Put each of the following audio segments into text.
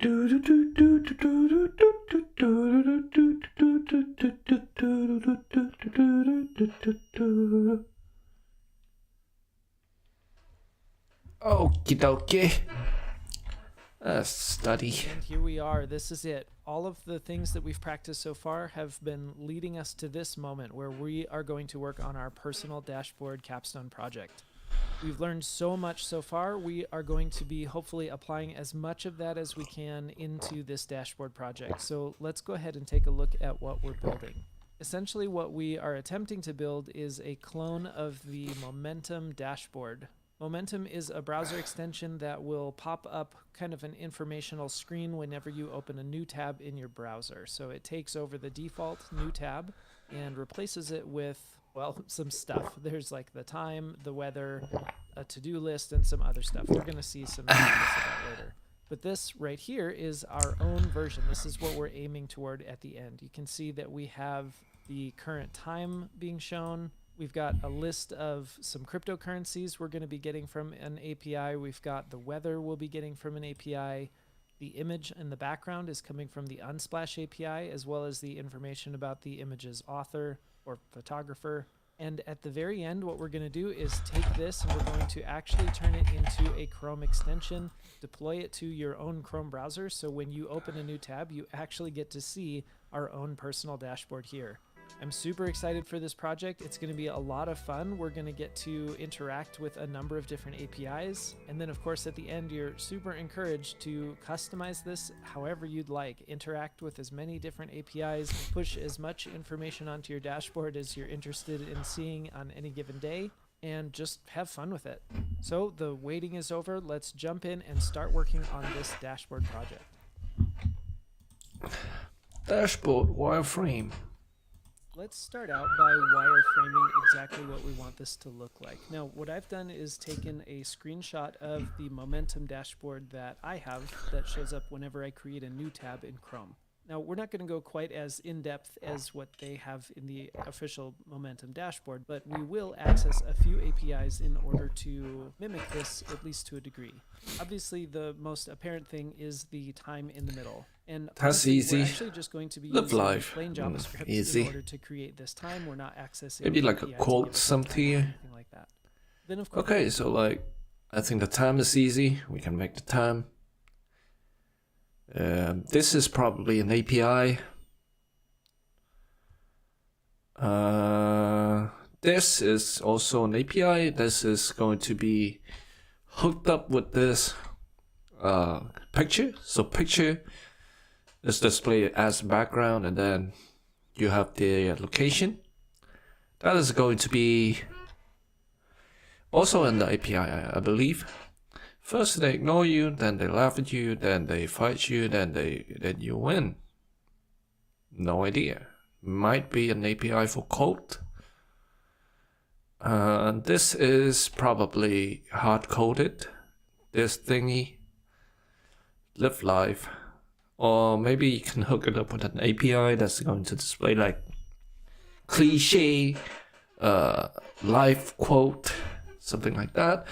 Okie dokie. Study. And here we are. This is it. All of the things that we've practiced so far have been leading us to this moment where we are going to work on our personal dashboard capstone project. We've learned so much so far. We are going to be hopefully applying as much of that as we can into this dashboard project. So let's go ahead and take a look at what we're building. Essentially, what we are attempting to build is a clone of the Momentum dashboard. Momentum is a browser extension that will pop up kind of an informational screen whenever you open a new tab in your browser. So it takes over the default new tab and replaces it with, well, some stuff. There's like the time, the weather, a to-do list, and some other stuff. We're going to see some examples of that later. But this right here is our own version. This is what we're aiming toward at the end. You can see that we have the current time being shown. We've got a list of some cryptocurrencies we're going to be getting from an API. We've got the weather we'll be getting from an API. The image in the background is coming from the Unsplash API, as well as the information about the image's author or photographer. And at the very end, what we're going to do is take this and we're going to actually turn it into a Chrome extension, deploy it to your own Chrome browser. So when you open a new tab, you actually get to see our own personal dashboard here. I'm super excited for this project. It's going to be a lot of fun. We're going to get to interact with a number of different APIs. And then, of course, at the end, you're super encouraged to customize this however you'd like. Interact with as many different APIs, push as much information onto your dashboard as you're interested in seeing on any given day, and just have fun with it. So the waiting is over. Let's jump in and start working on this dashboard project. Dashboard wireframe. Let's start out by wireframing exactly what we want this to look like. Now, what I've done is taken a screenshot of the Momentum dashboard that I have that shows up whenever I create a new tab in Chrome. Now, we're not going to go quite as in-depth as what they have in the official Momentum dashboard, but we will access a few APIs in order to mimic this, at least to a degree. Obviously, the most apparent thing is the time in the middle. And That's honestly, easy. We're actually just going to be Live using life. plain JavaScript Easy. in order to create this time. We're not accessing Maybe like a API to quote give us something time or here. anything like that. Then, of course, Okay, so like, I think the time is easy. We can make the time. This is probably an API. This is also an API. This is going to be hooked up with this picture. So picture is displayed as background, and then you have the location. That is going to be also in the API, I believe. First they ignore you, then they laugh at you, then they fight you, then you win. No idea. Might be an API for code. This is probably hard-coded. This thingy. Live life. Or maybe you can hook it up with an API that's going to display like cliche life quote, something like that.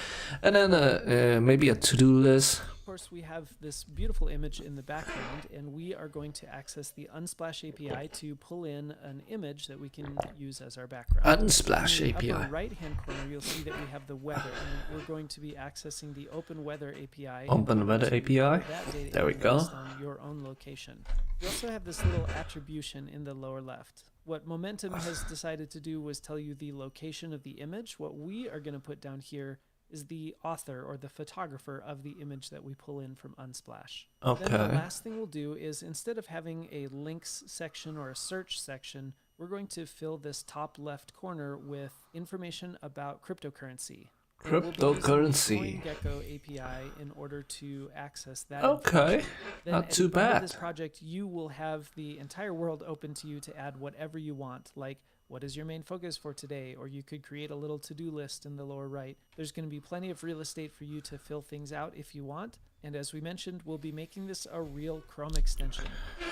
And then maybe a to-do list. of course, we have this beautiful image in the background, and we are going to access the Unsplash API to pull in an image that we can use as our background. Unsplash In the API. upper right-hand corner, you'll see that we have the weather, and we're going to be accessing the Open Weather API. Open Weather to API. record that data There we in go. based on your own location. We also have this little attribution in the lower left. What Momentum has decided to do was tell you the location of the image. What we are going to put down here is the author or the photographer of the image that we pull in from Unsplash. Then the Okay. last thing we'll do is, instead of having a links section or a search section, we're going to fill this top left corner with information about cryptocurrency. And we'll be using the Cryptocurrency. CoinGecko API in order to access that Okay. information. Then Not at too the end of bad. this project, you will have the entire world open to you to add whatever you want, like what is your main focus for today? Or you could create a little to-do list in the lower right. There's going to be plenty of real estate for you to fill things out if you want. And as we mentioned, we'll be making this a real Chrome extension.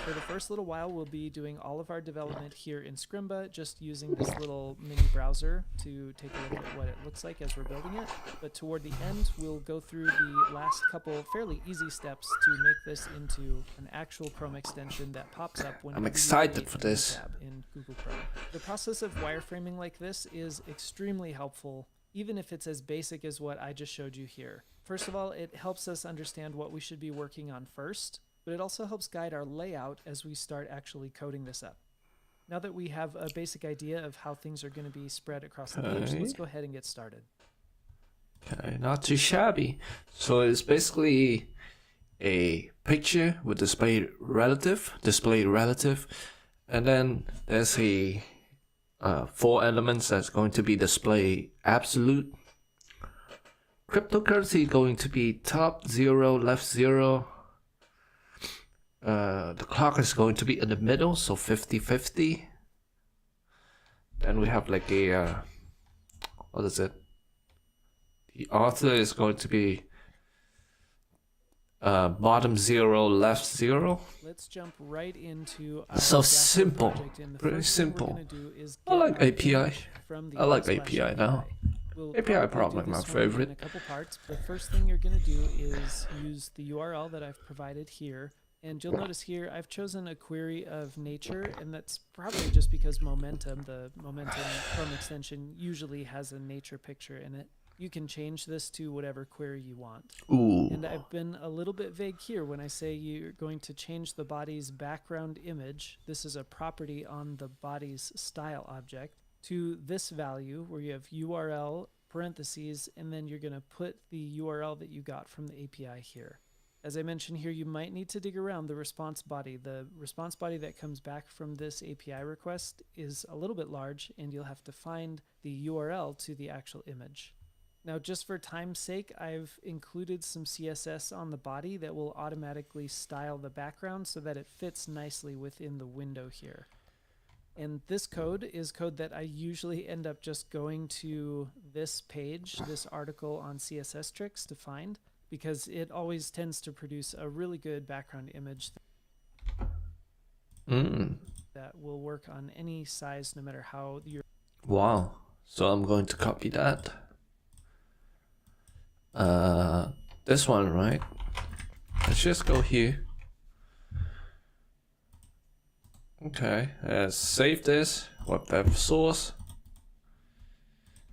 For the first little while, we'll be doing all of our development here in Scrimba, just using this little mini browser to take a look at what it looks like as we're building it. But toward the end, we'll go through the last couple fairly easy steps to make this into an actual Chrome extension that pops up when I'm excited for this. tab in Google Chrome. The process of wireframing like this is extremely helpful, even if it's as basic as what I just showed you here. First of all, it helps us understand what we should be working on first, but it also helps guide our layout as we start actually coding this up. Now that we have a basic idea of how things are going to be spread across the page, let's go ahead and get started. Okay, not too shabby. So it's basically a picture with displayed relative, and then there's a 4 elements that's going to be display absolute. Cryptocurrency going to be top 0, left 0. The clock is going to be in the middle, so 50-50. Then we have like a what is it? The author is going to be bottom 0, left 0. Let's jump right into our So dashboard simple, project, and the very first thing we're simple. gonna do is I like get our API. image from the I like unsplash API now. We'll API probably probably do my this one in favorite. a couple parts. The first thing you're going to do is use the URL that I've provided here. And you'll notice here I've chosen a query of nature, and that's probably just because Momentum, the Momentum Chrome extension, usually has a nature picture in it. You can change this to whatever query you want. Ooh. And I've been a little bit vague here when I say you're going to change the body's background image. This is a property on the body's style object, to this value where you have URL, parentheses, and then you're going to put the URL that you got from the API here. As I mentioned here, you might need to dig around the response body. The response body that comes back from this API request is a little bit large, and you'll have to find the URL to the actual image. Now, just for time's sake, I've included some CSS on the body that will automatically style the background so that it fits nicely within the window here. And this code is code that I usually end up just going to this page, this article on CSS tricks to find, because it always tends to produce a really good background image that will work on any size, no matter how you're... Wow. So I'm going to copy that. This one, right? Let's just go here. Okay, save this, web dev source.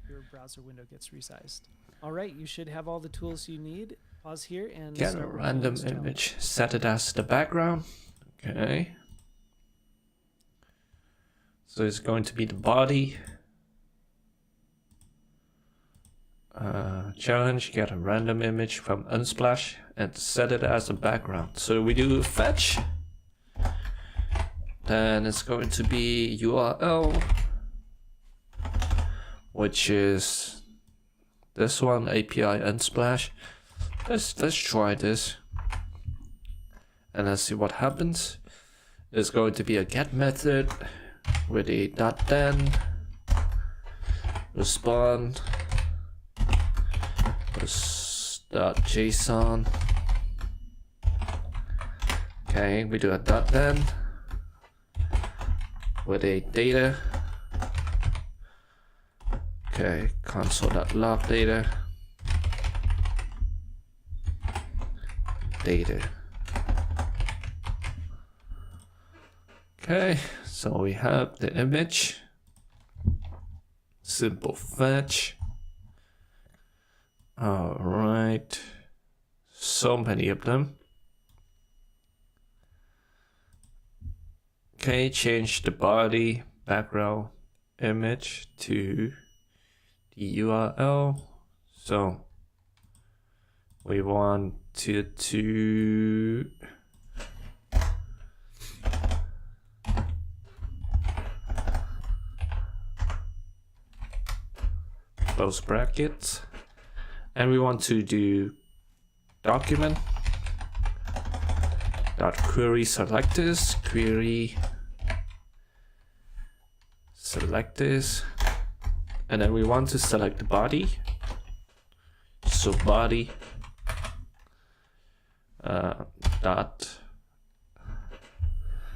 Your browser window gets resized. All right, you should have all the tools you need. Pause here and Get a start working on random this challenge. image, set it as the background. Okay. So it's going to be the body. Challenge, get a random image from Unsplash and set it as a background. So we do fetch. Then it's going to be URL, which is this one, API Unsplash. Let's try this, and let's see what happens. There's going to be a get method with a .then respond .json. Okay, we do a .then with a data. Okay, console.log data. Okay, so we have the image. Simple fetch. All right, so many of them. Okay, change the body background image to the URL. So we want to close brackets, and we want to do document dot query selectors, query selectors, and then we want to select the body. So body dot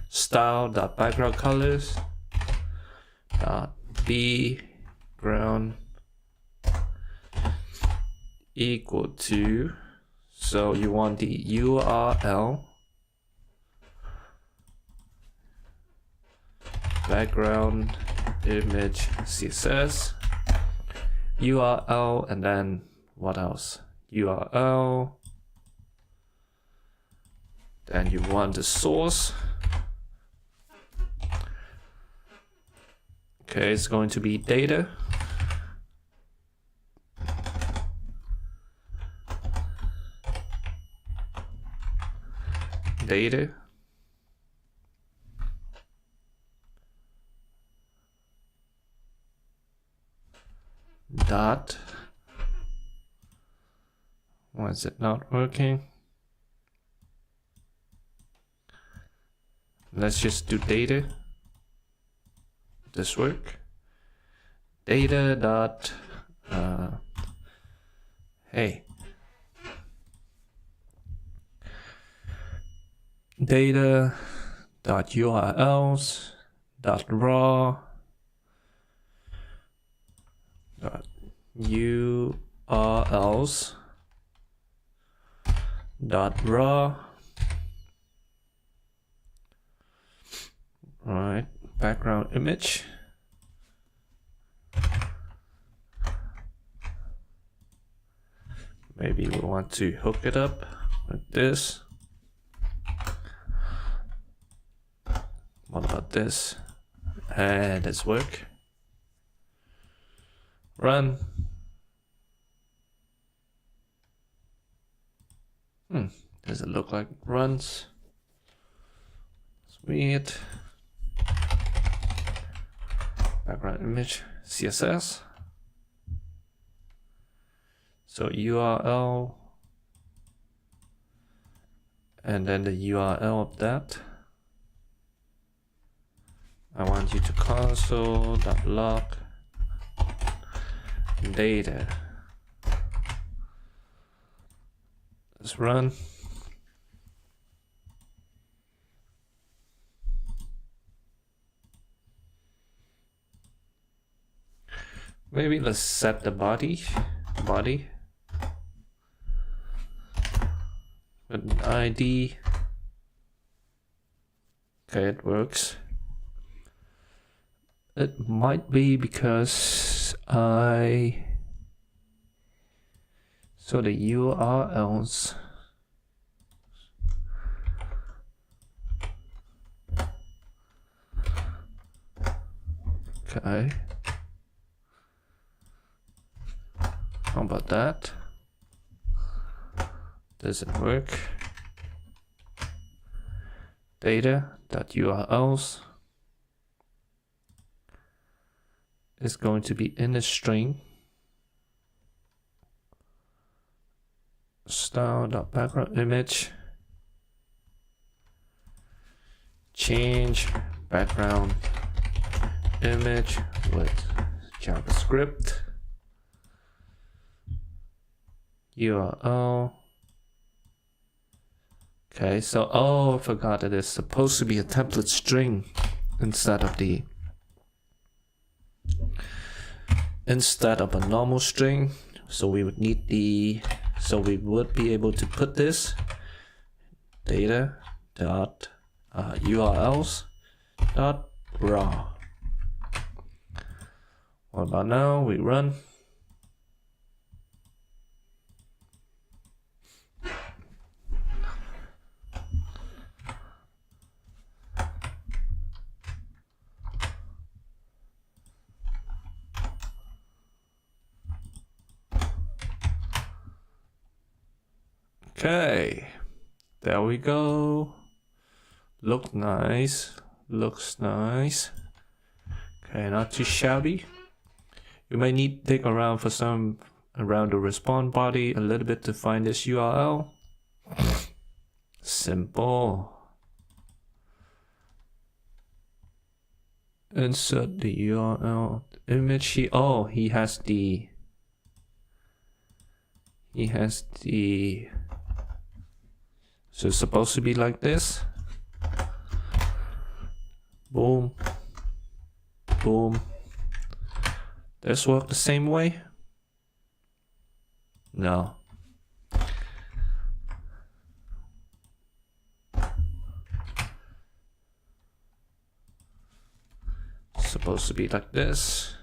style dot background colors dot background equal to, so you want the URL background image CSS URL, and then what else? URL, then you want the source. Okay, it's going to be data dot, why is it not working? Let's just do data. This work? Data dot hey, data dot URLs dot raw dot URLs dot raw. All right, background image. Maybe we want to hook it up with this. What about this? And this work. Run. Does it look like it runs? Sweet. Background image CSS. So URL, and then the URL of that. I want you to console.log data. Let's run. Maybe let's set the body with an ID. Okay, it works. It might be because so the URLs okay. How about that? Doesn't work. Data.urls is going to be in a string. Style.background image. Change background image with JavaScript. URL. Okay, so I forgot that it's supposed to be a template string instead of a normal string. So we would need we would be able to put this data dot URLs dot raw. What about now? We run. Okay, there we go. Looks nice. Okay, not too shabby. You may need to dig around around the respawn body a little bit to find this URL. Simple. Insert the URL image. He has the So it's supposed to be like this. Boom. Boom. This work the same way? No. Supposed to be like this.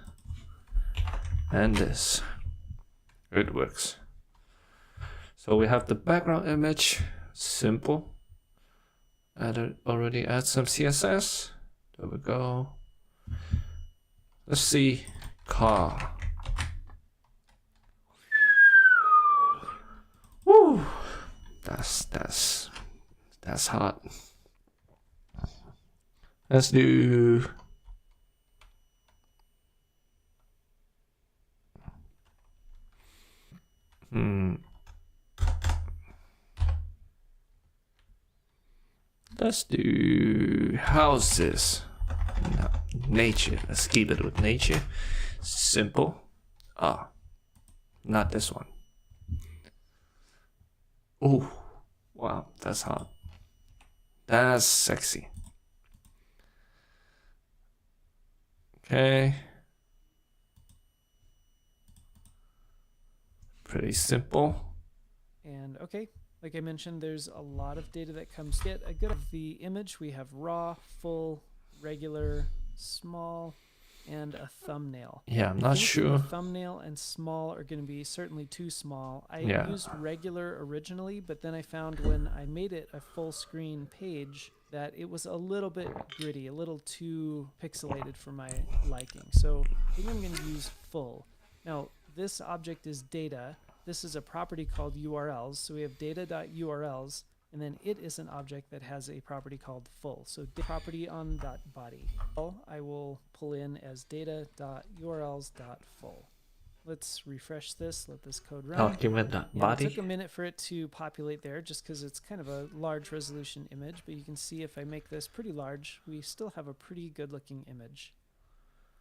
And this. It works. So we have the background image. Simple. Already add some CSS. There we go. Let's see. Car. Woo! That's hot. Let's do let's do houses. No, nature. Let's keep it with nature. Simple. Ah, not this one. Oh, wow, that's hot. That's sexy. Okay. Pretty simple. And okay, like I mentioned, there's a lot of data that comes. Get a good of the image. We have raw, full, regular, small, and a thumbnail. Yeah, I'm I not think sure. the thumbnail and small are going to be certainly too small. I used regular originally, but then I found when I made it a full screen page that it was a little bit gritty, a little too pixelated for my liking. So I think I'm going to use full. Now, this object is data. This is a property called URLs. So we have data.urls, and then it is an object that has a property called full. So property on .body. I will pull in as data.urls.full. Let's refresh this, let this code run. Document.body. It took a minute for it to populate there just because it's kind of a large resolution image, but you can see if I make this pretty large, we still have a pretty good looking image.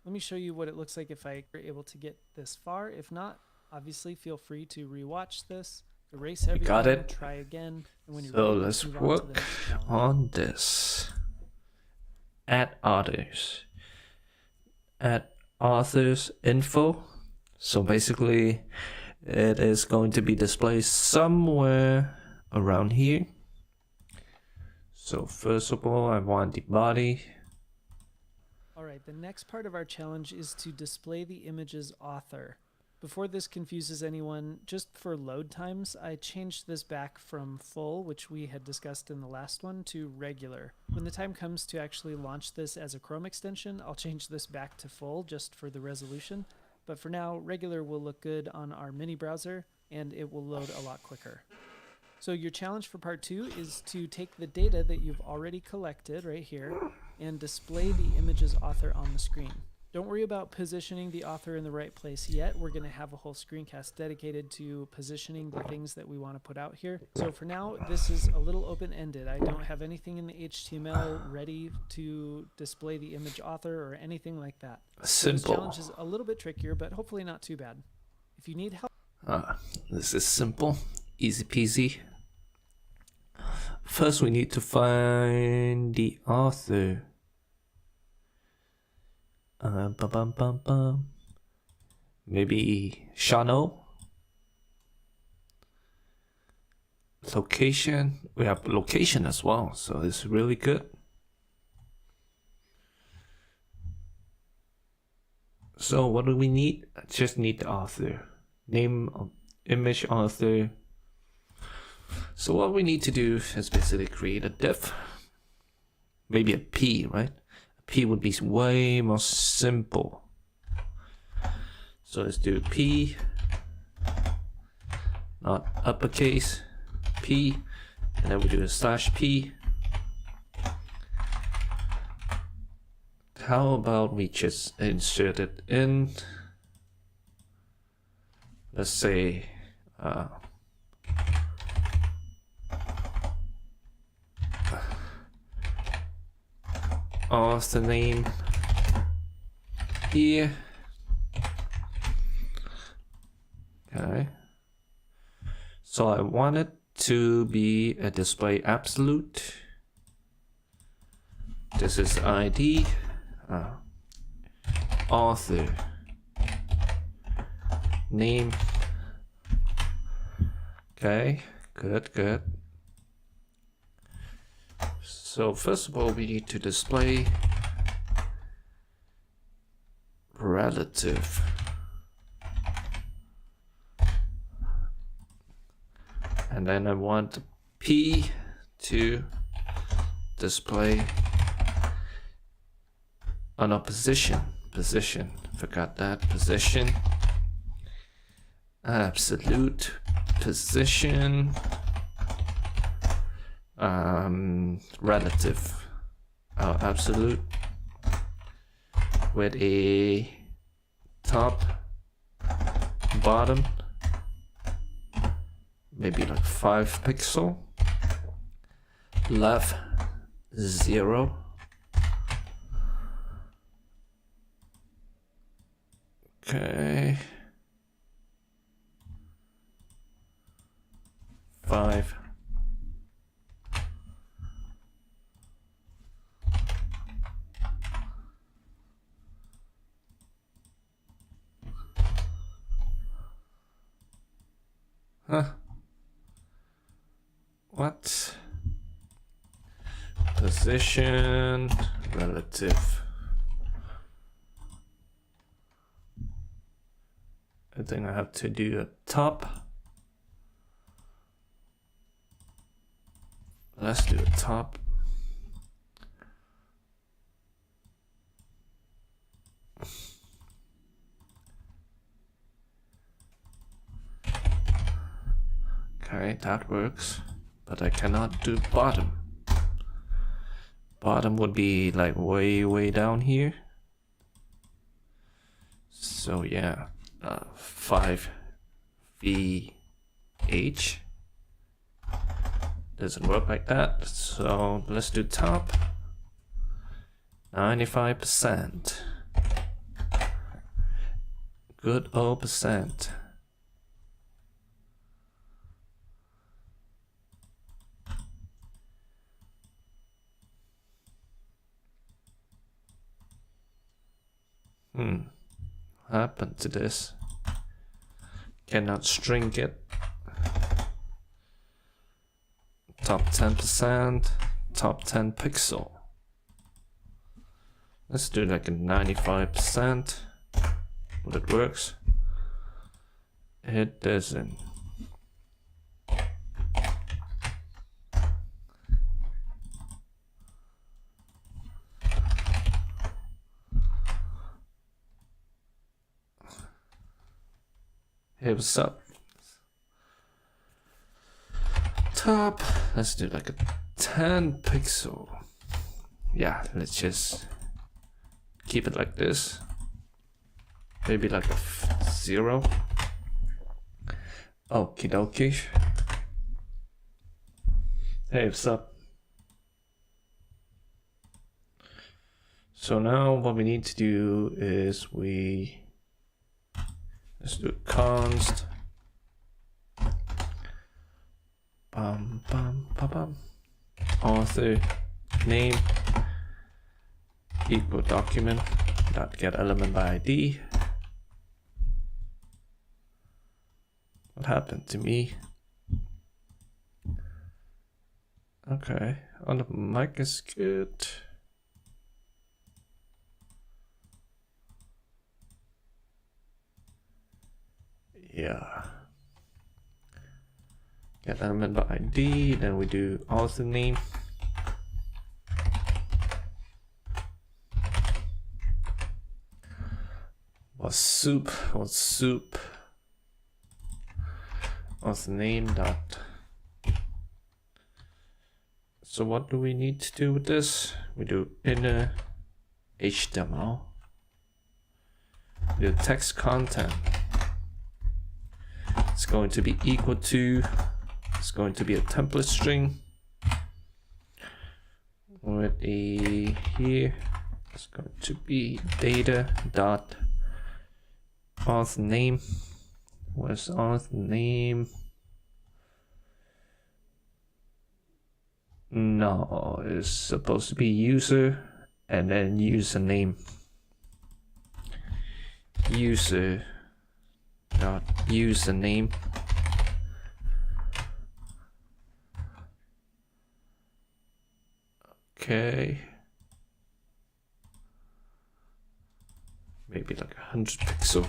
Let me show you what it looks like if I were able to get this far. If not, obviously feel free to rewatch this, erase everything, got it. Try again. And when you're So ready, let's move work on this. Add others. Add authors info. So basically it is going to be displayed somewhere around here. So first of all, I want the body. All right, the next part of our challenge is to display the image's author. Before this confuses anyone, just for load times, I changed this back from full, which we had discussed in the last one, to regular. When the time comes to actually launch this as a Chrome extension, I'll change this back to full just for the resolution. But for now, regular will look good on our mini browser, and it will load a lot quicker. So your challenge for part 2 is to take the data that you've already collected right here and display the image's author on the screen. Don't worry about positioning the author in the right place yet. We're going to have a whole screencast dedicated to positioning the things that we want to put out here. So for now, this is a little open-ended. I don't have anything in the HTML ready to display the image author or anything like that. Simple. So this challenge is a little bit trickier, but hopefully not too bad. If you need help... This is simple, easy peasy. First, we need to find the author. Maybe Shano. Location. We have location as well, so it's really good. So what do we need? Just need the author. Name of image author. So what we need to do is basically create a div. Maybe a P, right? A P would be way more simple. So let's do P, not uppercase, P, and then we do a slash P. How about we just insert it in, let's say, author name here. Okay. So I want it to be a display absolute. This is ID, author, name. Okay, good. So first of all, we need to display relative. And then I want P to display on a position. Forgot that. Position. Absolute position. Relative. Absolute. With a top, bottom. Maybe like 5 pixel. Left 0. Okay. 5. Huh? What? Position relative. I think I have to do a top. Let's do a top. Okay, that works. But I cannot do bottom. Bottom would be like way down here. So yeah, 5VH. Doesn't work like that. So let's do top. 95%. Good old percent. What happened to this? Cannot string it. Top 10%, top 10 pixel. Let's do like a 95%. Well, it works. It doesn't. Hey, what's up? Top. Let's do like a 10 pixel. Yeah, let's just keep it like this. Maybe like a 0. Okie dokie. Hey, what's up? So now what we need to do is let's do const author name equal document dot get element by ID. What happened to me? Okay, on the mic is good. Yeah. Get element by ID, then we do author name. What's soup? Author name dot. So what do we need to do with this? We do inner HTML. The text content. It's going to be equal to, it's going to be a template string with a here, it's going to be data dot author name. Where's author name? No, it's supposed to be user and then username. User dot username. Okay. Maybe like 100 pixel.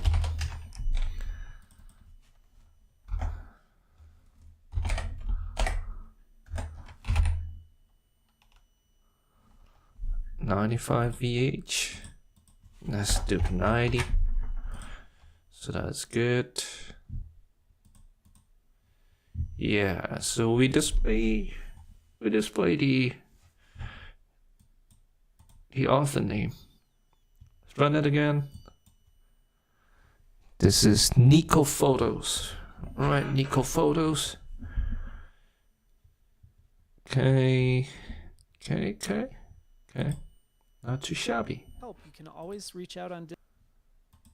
.95 VH. Let's do 90. So that's good. Yeah, so we display the author name. Let's run it again. This is Nico Photos. Alright, Nico Photos. Okay. Not too shabby. Help. You can always reach out on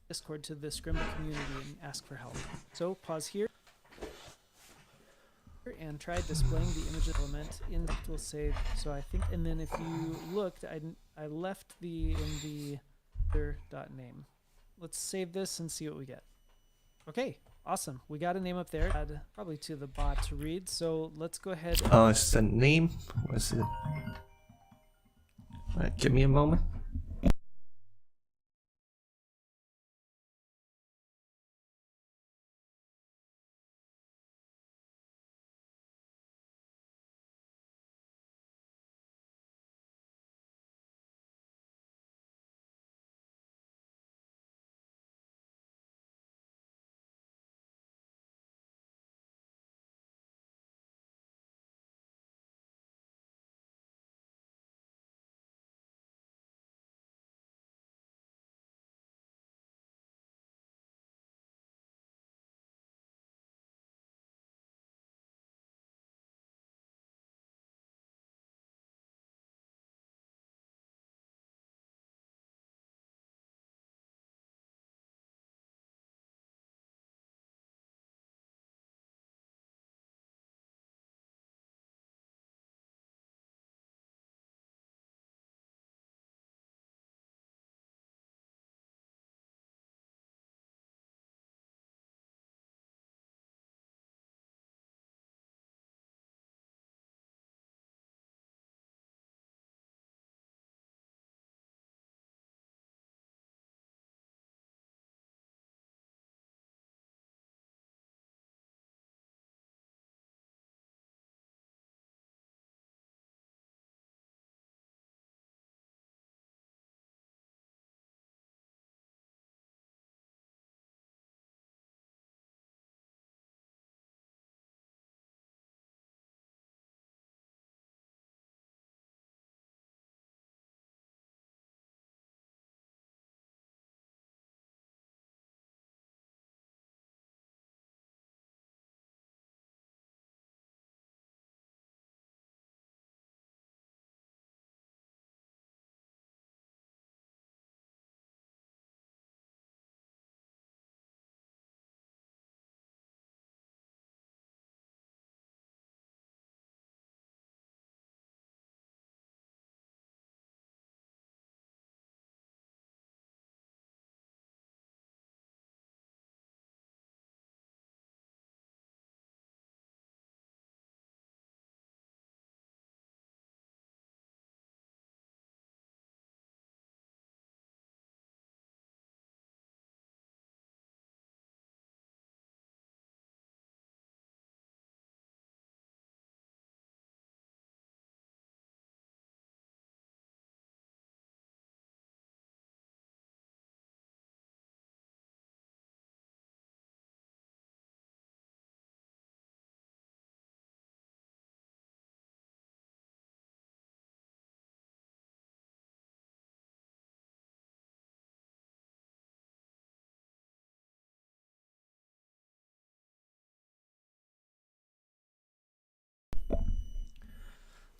Discord to the Scrimba community and ask for help. So pause here and try displaying the image element in the will save. So I think, and then if you looked, I left the in the other.name. Let's save this and see what we get. Okay, awesome. We got a name up there. Add probably to the bot to read. So let's go ahead. It's the name. What's it? Alright, give me a moment.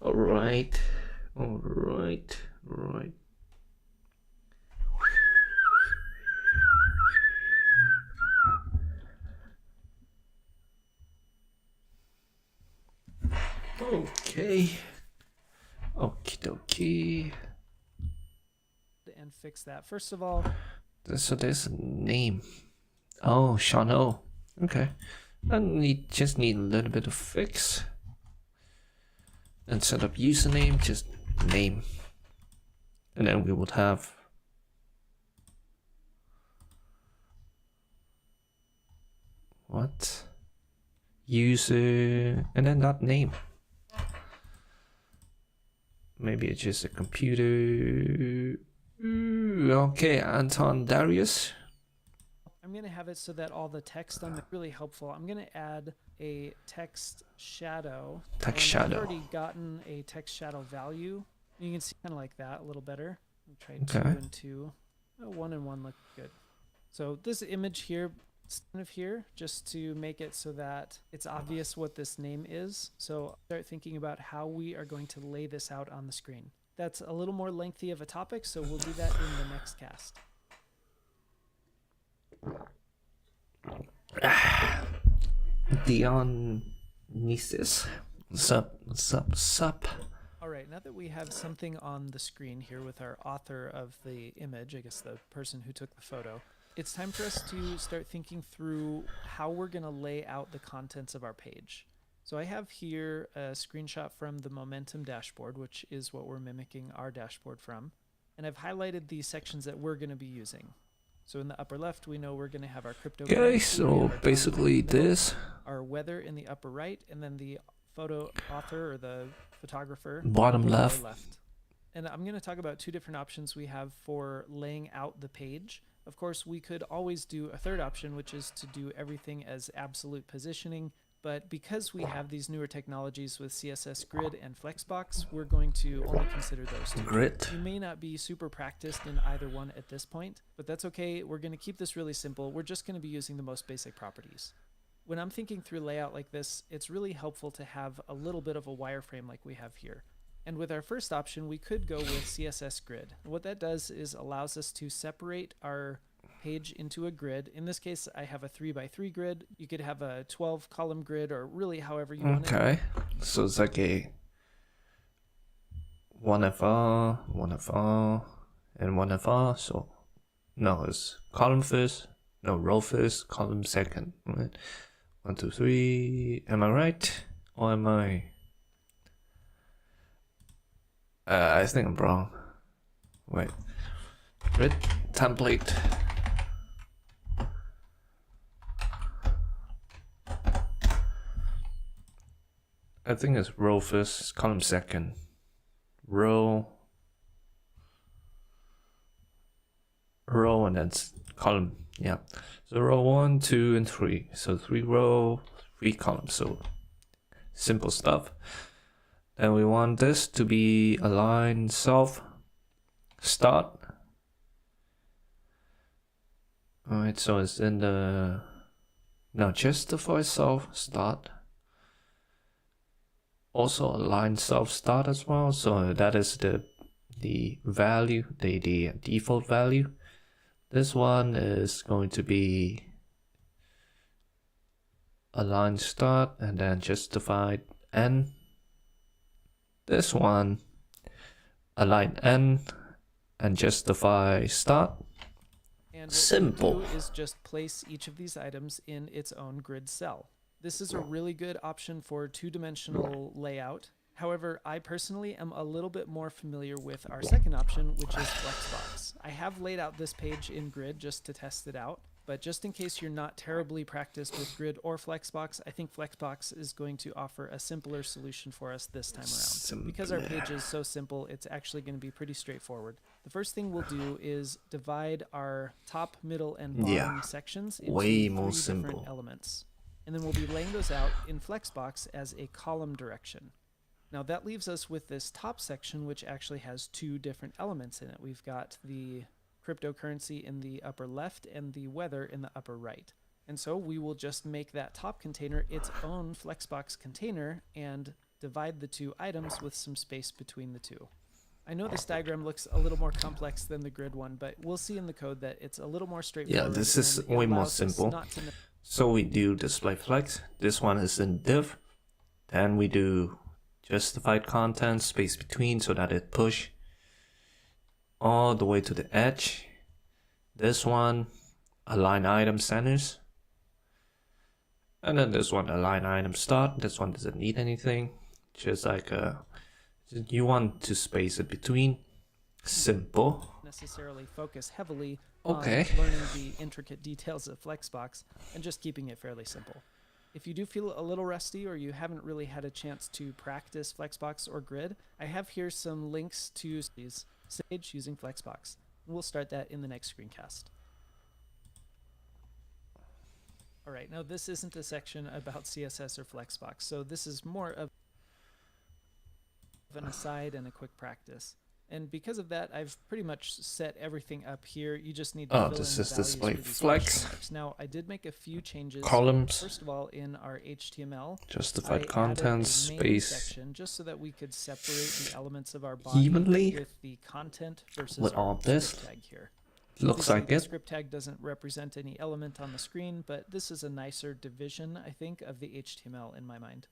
Alright. Okay. key. And fix that. First of all, So there's a name. Oh, Sean O. Okay. Just need a little bit of fix. And set up username, just name. And then we would have what? User and then that name. Maybe it's just a computer. Okay, Anton Darius. I'm going to have it so that all the text on the really helpful. I'm going to add a text shadow. Text I've shadow. already gotten a text shadow value. You can see kind of like that a little better. I'll try Okay. 2 and 2. Oh, 1 and 1 look good. So this image here, it's kind of here, just to make it so that it's obvious what this name is. So start thinking about how we are going to lay this out on the screen. That's a little more lengthy of a topic, so we'll do that in the next cast. Dionysus. Sup. All right, now that we have something on the screen here with our author of the image, I guess the person who took the photo, it's time for us to start thinking through how we're going to lay out the contents of our page. So I have here a screenshot from the Momentum dashboard, which is what we're mimicking our dashboard from. And I've highlighted the sections that we're going to be using. So in the upper left, we know we're going to have our crypto. Okay, so basically this. Our weather in the upper right, and then the photo author or the photographer Bottom in the left. lower left. And I'm going to talk about 2 different options we have for laying out the page. Of course, we could always do a third option, which is to do everything as absolute positioning. But because we have these newer technologies with CSS Grid and Flexbox, we're going to only consider those 2. Grid. You may not be super practiced in either one at this point, but that's okay. We're going to keep this really simple. We're just going to be using the most basic properties. When I'm thinking through layout like this, it's really helpful to have a little bit of a wireframe like we have here. And with our first option, we could go with CSS Grid. And what that does is allows us to separate our page into a grid. In this case, I have a 3x3 grid. You could have a 12 column grid, or really however you want it. Okay, so it's like a 1FR, 1FR, and 1FR. So no, it's column first, no, row first, column second. Right? 1, 2, 3. Am I right? Or am I? I think I'm wrong. Wait. Grid template. I think it's row first, column second. Row, and then column. Yeah. So row 1, 2, and 3. So 3 row, 3 columns. So simple stuff. Then we want this to be align self start. Alright, so it's in the justify self start. Also align self start as well. So that is the value, the default value. This one is going to be align start and then justified n. This one align n and justify start. And what Simple. we do is just place each of these items in its own grid cell. This is a really good option for 2-dimensional layout. However, I personally am a little bit more familiar with our second option, which is Flexbox. I have laid out this page in Grid just to test it out, but just in case you're not terribly practiced with Grid or Flexbox, I think Flexbox is going to offer a simpler solution for us this time around. Because our page is so simple, it's actually going to be pretty straightforward. The first thing we'll do is divide our top, middle, and bottom sections into way 3 more different simple. elements. And then we'll be laying those out in Flexbox as a column direction. Now that leaves us with this top section, which actually has 2 different elements in it. We've got the cryptocurrency in the upper left and the weather in the upper right. And so we will just make that top container its own Flexbox container and divide the 2 items with some space between the 2. I know this diagram looks a little more complex than the grid one, but we'll see in the code that it's a little more straightforward. Yeah, this is way more simple. So we do display flex. This one is in div. Then we do justified content, space between, so that it push all the way to the edge. This one, align item centers. And then this one, align item start. This one doesn't need anything. Just like you want to space it between. Simple. Necessarily focus heavily Okay. on learning the intricate details of Flexbox and just keeping it fairly simple. If you do feel a little rusty or you haven't really had a chance to practice Flexbox or Grid, I have here some links to Sage using Flexbox. We'll start that in the next screencast. All right, now this isn't a section about CSS or Flexbox, so this is more of an aside and a quick practice. And because of that, I've pretty much set everything up here. You just need to fill in this the is values display for these flex. question marks. Now, I did make a few changes. Columns. First of all, in our HTML, Justified I content, added a main space section just so that we could separate the elements of our body evenly with the content versus with our all this. script tag here. Looks Obviously, like the it. script tag doesn't represent any element on the screen, but this is a nicer division, I think, of the HTML in my mind.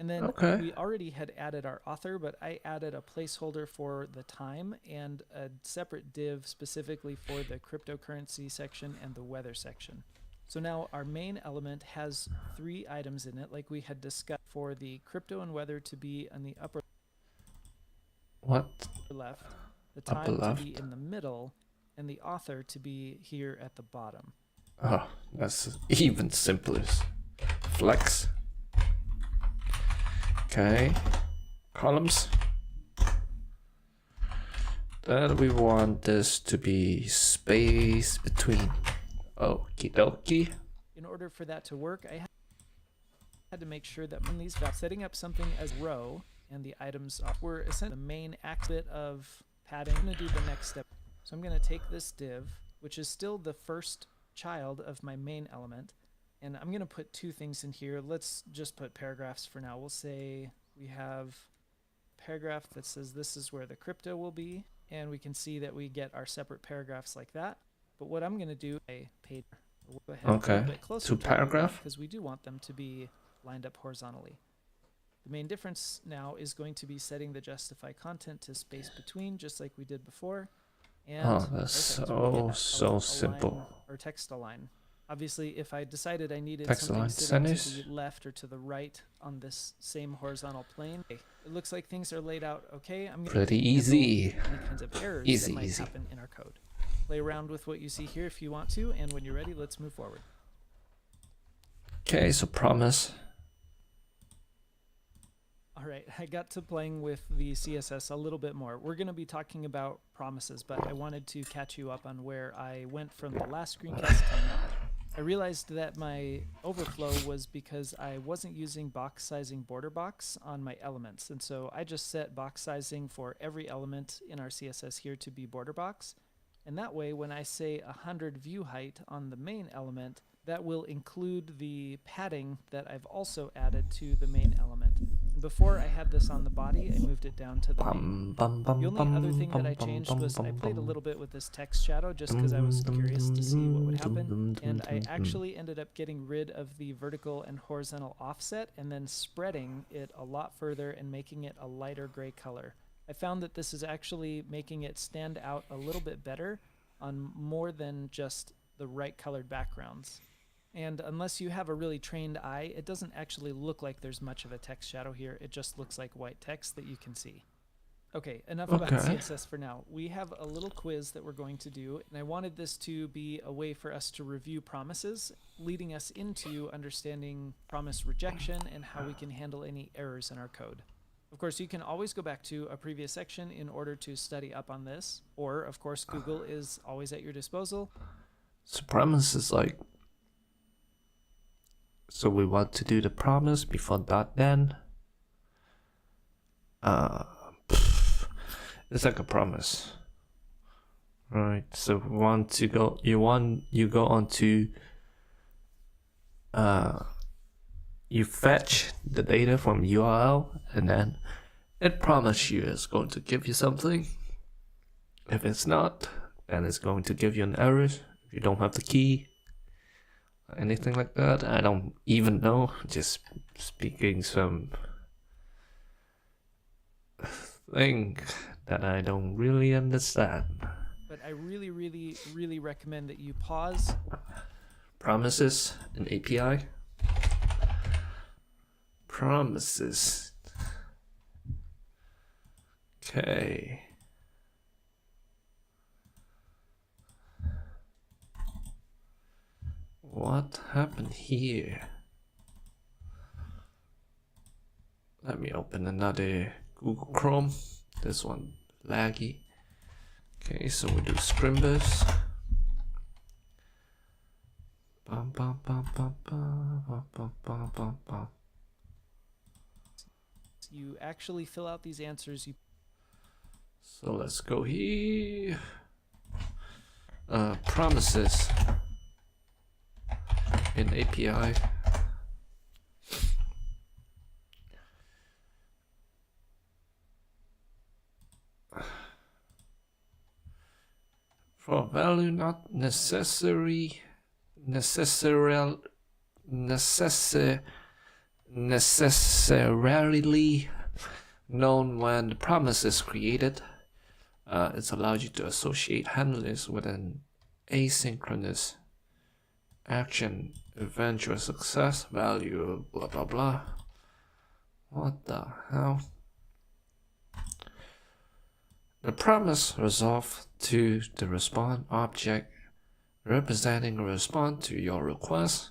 And then we already had added our author, but I added a placeholder for the time and a separate div specifically for the cryptocurrency section and the weather section. So now our main element has 3 items in it, like we had discussed, for the crypto and weather to be on the upper left, the time to be in the middle, and the author to be here at the bottom. Oh, that's even simpler. Flex. Okay. Columns. Then we want this to be space between. Okie dokie. In order for that to work, I had to make sure that when these setting up something as row and the items were essentially the main bit of padding. I'm going to do the next step. So I'm going to take this div, which is still the first child of my main element, and I'm going to put 2 things in here. Let's just put paragraphs for now. We'll say we have a paragraph that says this is where the crypto will be, and we can see that we get our separate paragraphs like that. But what I'm going to do, a page, go ahead a little bit closer to paragraph, because we do want them to be lined up horizontally. The main difference now is going to be setting the justify content to space between, just like we did before. And that's so simple. Or text align. Obviously, if I decided I needed Text something align sitting centers. to the left or to the right on this same horizontal plane, it looks like things are laid out okay. I'm going Pretty easy. any kinds of errors that might happen in our code. Play around with what you see here if you want to, and when you're ready, let's move forward. Okay, so promise. All right, I got to playing with the CSS a little bit more. We're going to be talking about promises, but I wanted to catch you up on where I went from the last screencast to now. I realized that my overflow was because I wasn't using box sizing border box on my elements, and so I just set box sizing for every element in our CSS here to be border box, and that way when I say 100 view height on the main element, that will include the padding that I've also added to the main element. And before I had this on the body, I moved it down to the main. The only other thing that I changed was I played a little bit with this text shadow just because I was curious to see what would happen, and I actually ended up getting rid of the vertical and horizontal offset and then spreading it a lot further and making it a lighter gray color. I found that this is actually making it stand out a little bit better on more than just the right colored backgrounds. And unless you have a really trained eye, it doesn't actually look like there's much of a text shadow here. It just looks like white text that you can see. Okay, enough about CSS for now. We have a little quiz that we're going to do, and I wanted this to be a way for us to review promises, leading us into understanding promise rejection and how we can handle any errors in our code. Of course, you can always go back to a previous section in order to study up on this, or of course, Google is always at your disposal. So promise is like, so we want to do the promise before dot then. It's like a promise. Right, so we want to go, you go on to, you fetch the data from URL, and then it promises you it's going to give you something. If it's not, then it's going to give you an error if you don't have the key. Anything like that, I don't even know, just speaking some thing that I don't really understand. But I really, really, really recommend that you pause. Promises an API. Promises. Okay. What happened here? Let me open another Google Chrome. This one laggy. Okay, so we do Scrimbas. Bum, bum, bum, bum, bum, bum, bum, bum, bum, bum. You actually fill out these answers. So let's go here. Promises in API. For value not necessarily known when the promise is created, it's allowed you to associate handlers with an asynchronous action, eventual success value, blah blah blah. What the hell? The promise resolved to the response object representing a response to your request.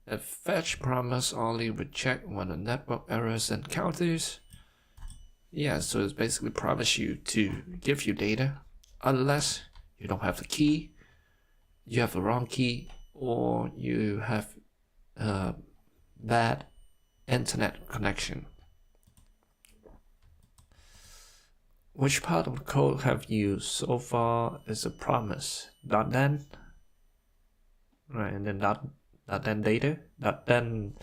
A fetch promise only reject when a network errors encounters. Yeah, so it's basically promise you to give you data unless you don't have the key, you have the wrong key, or you have bad internet connection. Which part of the code have you used so far is a promise? .then, right, and then .then data, .then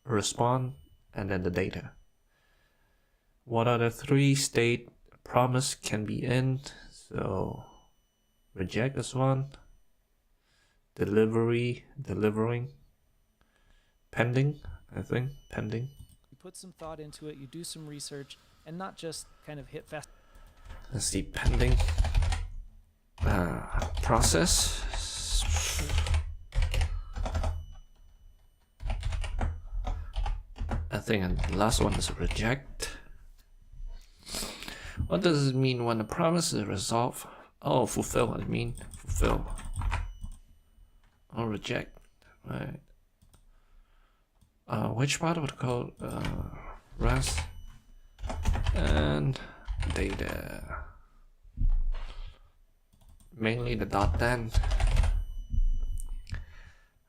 respond, and then the data. What are the 3 state promise can be in? So reject is one, delivering, pending, I think, pending. You put some thought into it, you do some research, and not just kind of hit fast. Let's see, pending. Process. I think the last one is reject. What does it mean when the promise is resolved? Oh, fulfill, I mean, fulfill. Or reject, right. Which part of the code? Rest and data. Mainly the .then.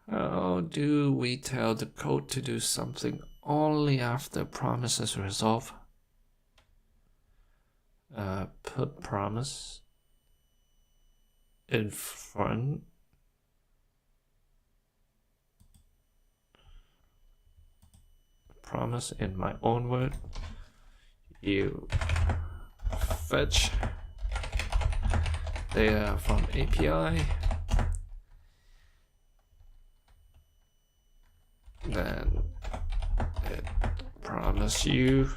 How do we tell the code to do something only after promise is resolved? Put promise in front. Promise in my own word. You fetch data from API, then it promise you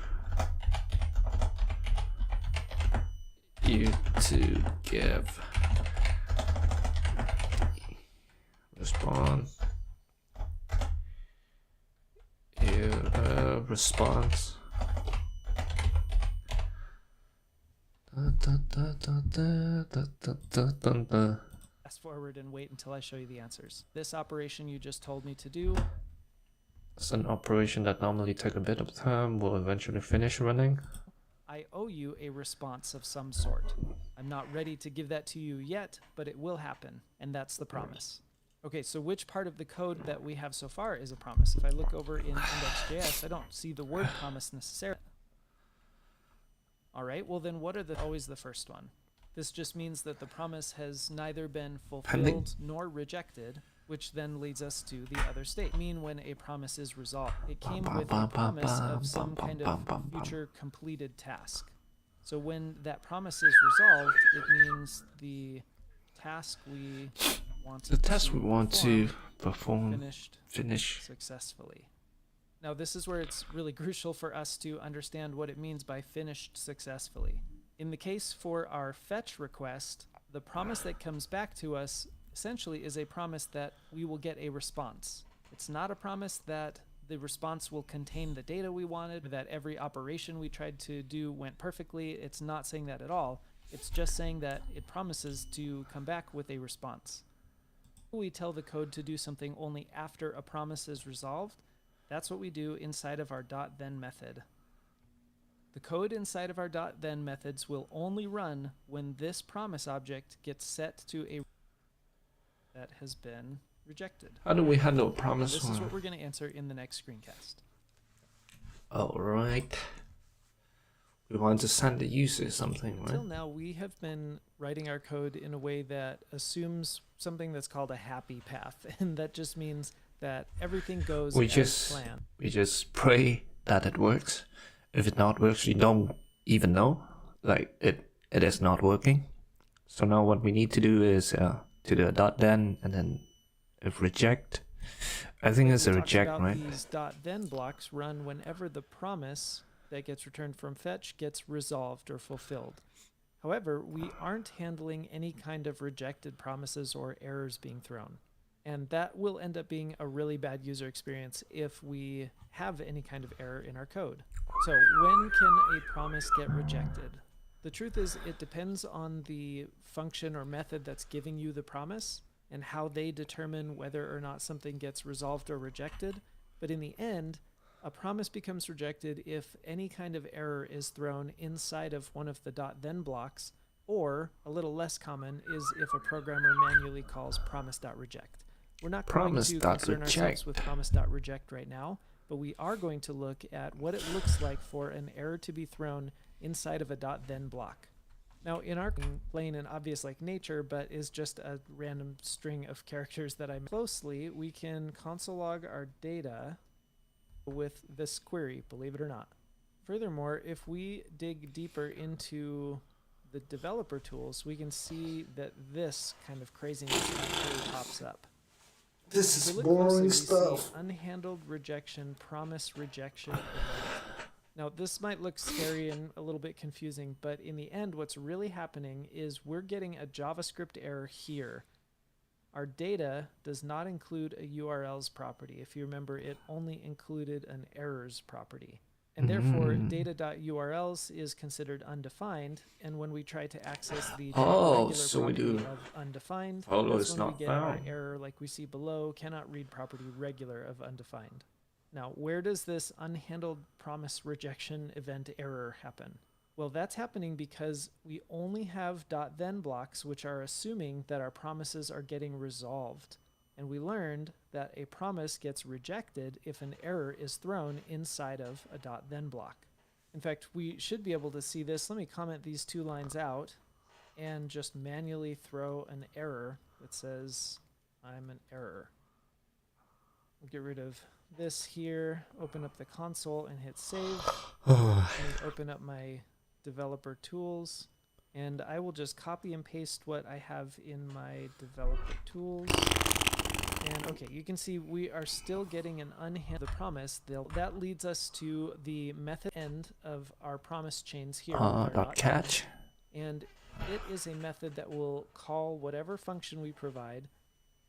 to give response response. Fast forward and wait until I show you the answers. This operation you just told me to do. It's an operation that normally takes a bit of time, will eventually finish running. I owe you a response of some sort. I'm not ready to give that to you yet, but it will happen, and that's the promise. Okay, so which part of the code that we have so far is a promise? If I look over in index.js, I don't see the word promise necessarily. All right, well then what are always the first one? This just means that the promise has neither been fulfilled nor rejected, which then leads us to the other state. I mean, when a promise is resolved, it came with a promise of some kind of future completed task. So when that promise is resolved, it means the task we want to perform, finish successfully. Now, this is where it's really crucial for us to understand what it means by finished successfully. In the case for our fetch request, the promise that comes back to us essentially is a promise that we will get a response. It's not a promise that the response will contain the data we wanted, that every operation we tried to do went perfectly. It's not saying that at all. It's just saying that it promises to come back with a response. We tell the code to do something only after a promise is resolved. That's what we do inside of our .then method. The code inside of our .then methods will only run when this promise object gets set to a that has been rejected. How do we handle promise? This is what we're going to answer in the next screencast. Alright. We want to send the user something, right? Until now, we have been writing our code in a way that assumes something that's called a happy path, and that just means that everything goes as planned. We just pray that it works. If it not works, we don't even know. Like, it is not working. So now what we need to do is to do a .then, and then if reject. I think it's a reject, right? These .then blocks run whenever the promise that gets returned from fetch gets resolved or fulfilled. However, we aren't handling any kind of rejected promises or errors being thrown. And that will end up being a really bad user experience if we have any kind of error in our code. So when can a promise get rejected? The truth is, it depends on the function or method that's giving you the promise and how they determine whether or not something gets resolved or rejected. But in the end, a promise becomes rejected if any kind of error is thrown inside of one of the .then blocks, or, a little less common, is if a programmer manually calls promise.reject. We're not going to concern ourselves with promise.reject right now, but we are going to look at what it looks like for an error to be thrown inside of a .then block. Now, in our plain and obvious like nature, but is just a random string of characters that I closely, we can console log our data with this query, believe it or not. Furthermore, if we dig deeper into the developer tools, we can see that this kind of craziness actually pops up. This is boring stuff. Unhandled rejection, promise rejection event. Now, this might look scary and a little bit confusing, but in the end, what's really happening is we're getting a JavaScript error here. Our data does not include a URLs property. If you remember, it only included an errors property. And therefore, data.urls is considered undefined. And when we try to access the regular property of undefined, that's when we get our error like we see below, cannot read property regular of undefined. Now, where does this unhandled promise rejection event error happen? Well, that's happening because we only have .then blocks, which are assuming that our promises are getting resolved. And we learned that a promise gets rejected if an error is thrown inside of a .then block. In fact, we should be able to see this. Let me comment these two lines out and just manually throw an error that says, I'm an error. We'll get rid of this here, open up the console and hit save. Open up my developer tools, and I will just copy and paste what I have in my developer tools. And okay, you can see we are still getting an unhandled promise. That leads us to the method end of our promise chains here. .catch. And it is a method that will call whatever function we provide,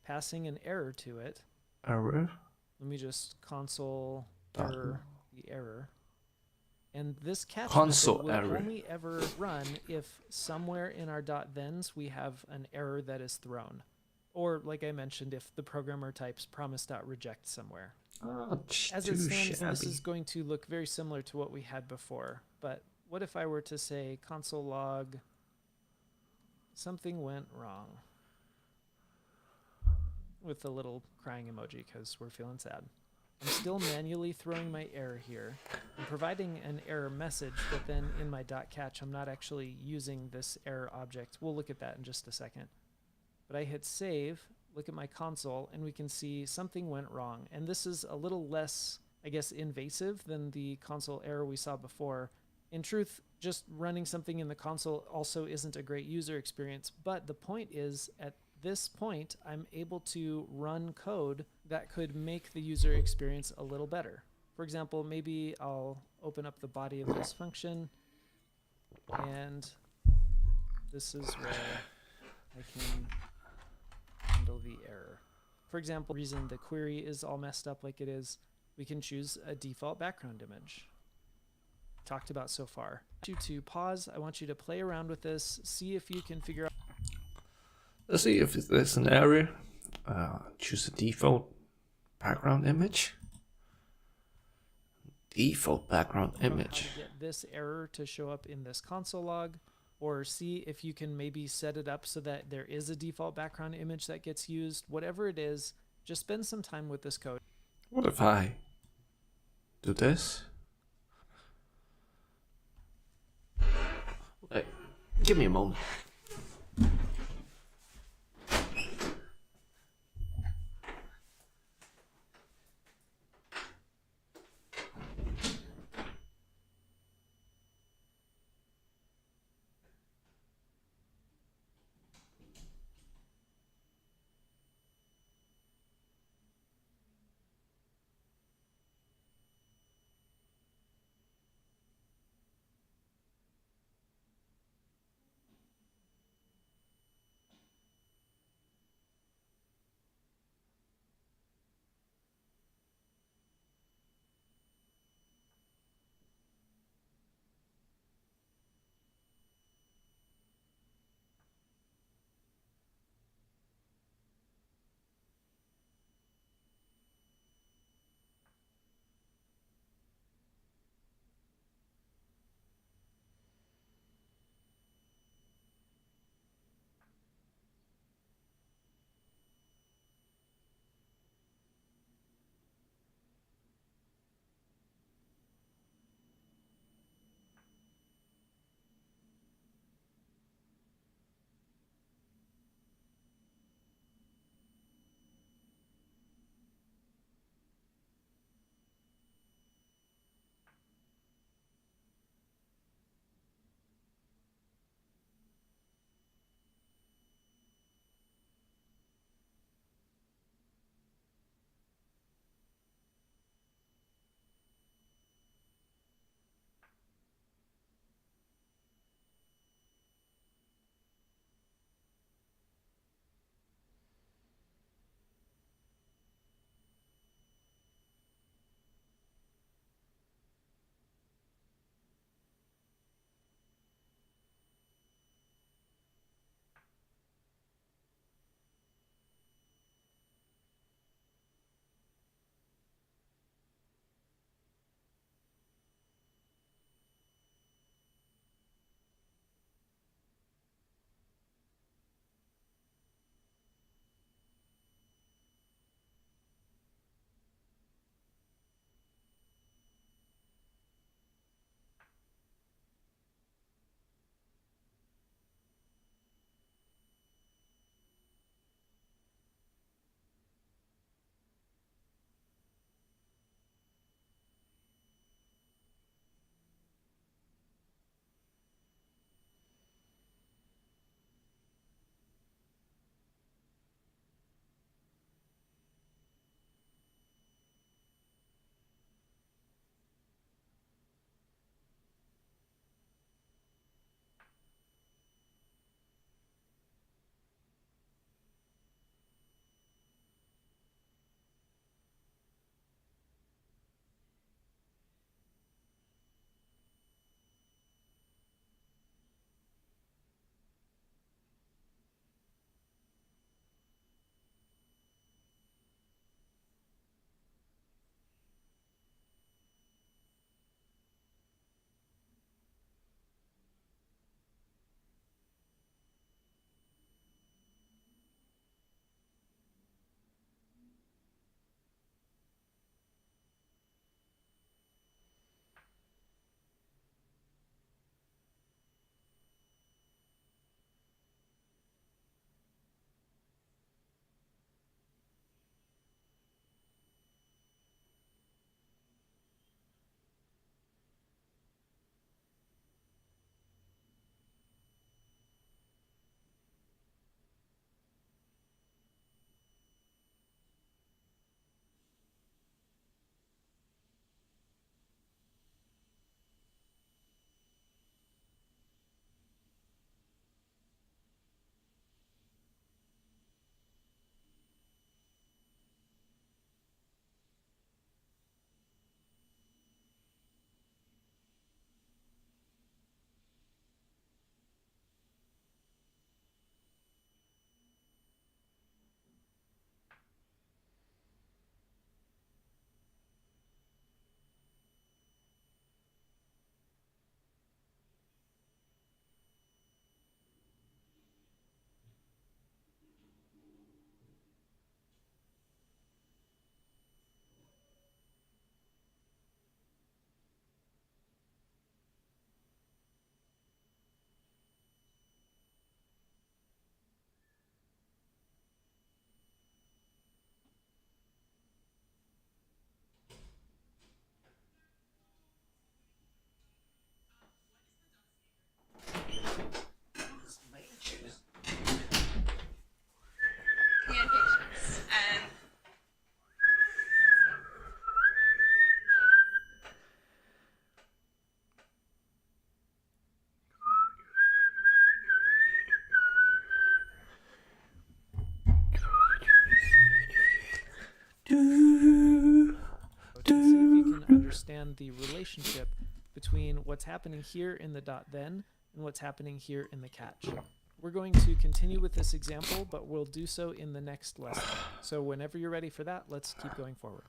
passing an error to it. Error? Let me just console the error. And this catch method will only ever run if somewhere in our .thens we have an error that is thrown. Or, like I mentioned, if the programmer types promise.reject somewhere. As it stands, this is going to look very similar to what we had before. But what if I were to say console log something went wrong? With a little crying emoji because we're feeling sad. I'm still manually throwing my error here. I'm providing an error message, but then in my .catch, I'm not actually using this error object. We'll look at that in just a second. But I hit save, look at my console, and we can see something went wrong. And this is a little less, I guess, invasive than the console error we saw before. In truth, just running something in the console also isn't a great user experience, but the point is, at this point, I'm able to run code that could make the user experience a little better. For example, maybe I'll open up the body of this function, and this is where I can handle the error. For example, the reason the query is all messed up like it is, we can choose a default background image. Talked about so far. I want you to pause. I want you to play around with this, see if you can figure out. Let's see if there's an error. Choose a default background image. Default background image. How to get this error to show up in this console log, or see if you can maybe set it up so that there is a default background image that gets used. Whatever it is, just spend some time with this code. What if I do this? Hey, give me a moment. Do, to see if you can understand the relationship between what's happening here in the dot then and what's happening here in the catch. We're going to continue with this example, but we'll do so in the next lesson. So whenever you're ready for that, let's keep going forward.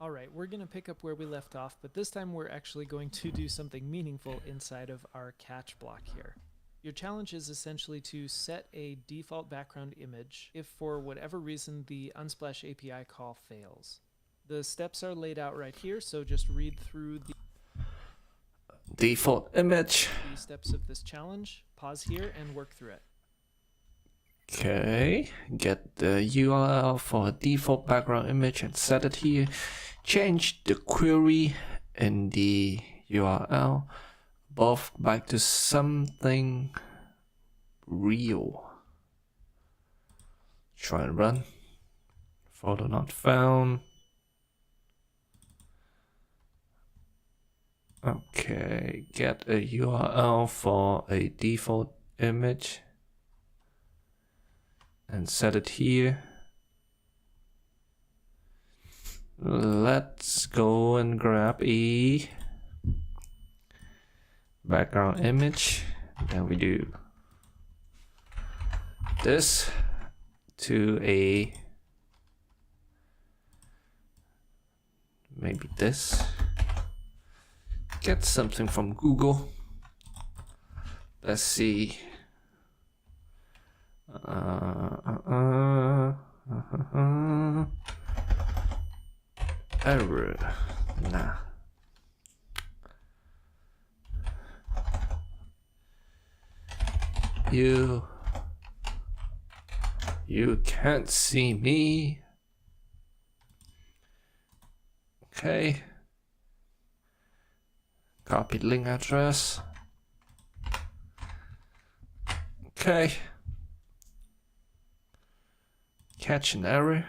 All right, we're going to pick up where we left off, but this time we're actually going to do something meaningful inside of our catch block here. Your challenge is essentially to set a default background image if for whatever reason the Unsplash API call fails. The steps are laid out right here, so just read through the default image. steps of this challenge, pause here, and work through it. Okay, get the URL for a default background image and set it here. Change the query in the URL above back to something real. Try and run. Photo not found. Okay, get a URL for a default image and set it here. Let's go and grab a background image. Then we do this to a maybe this. Get something from Google. Let's see. Error. Nah. You can't see me. Okay. Copy link address. Okay. Catch an error.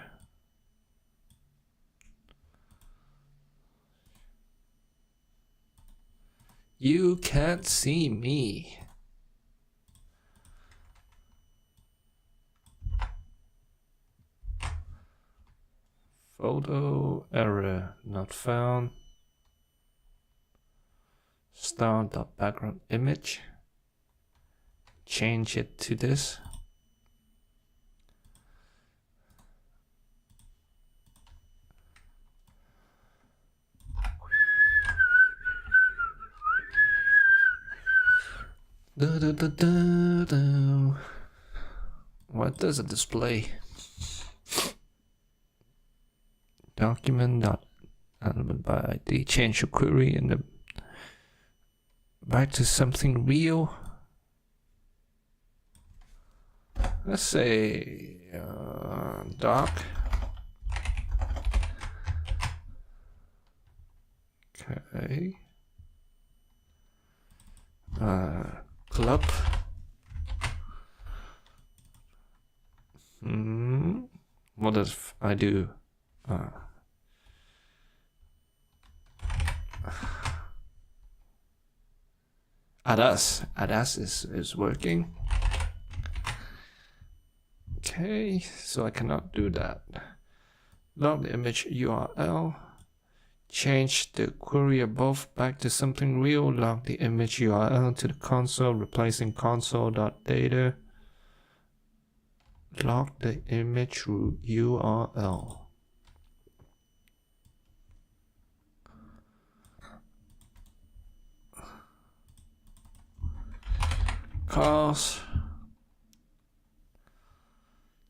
You can't see me. Photo error not found. Star.background image. Change it to this. What does it display? Document dot element by ID. Change your query in the back to something real. Let's say doc. Okay. Club. What if I do? Add us is working. Okay, so I cannot do that. Log the image URL. Change the query above back to something real. Log the image URL to the console, replacing console.data. Log the image URL. Calls.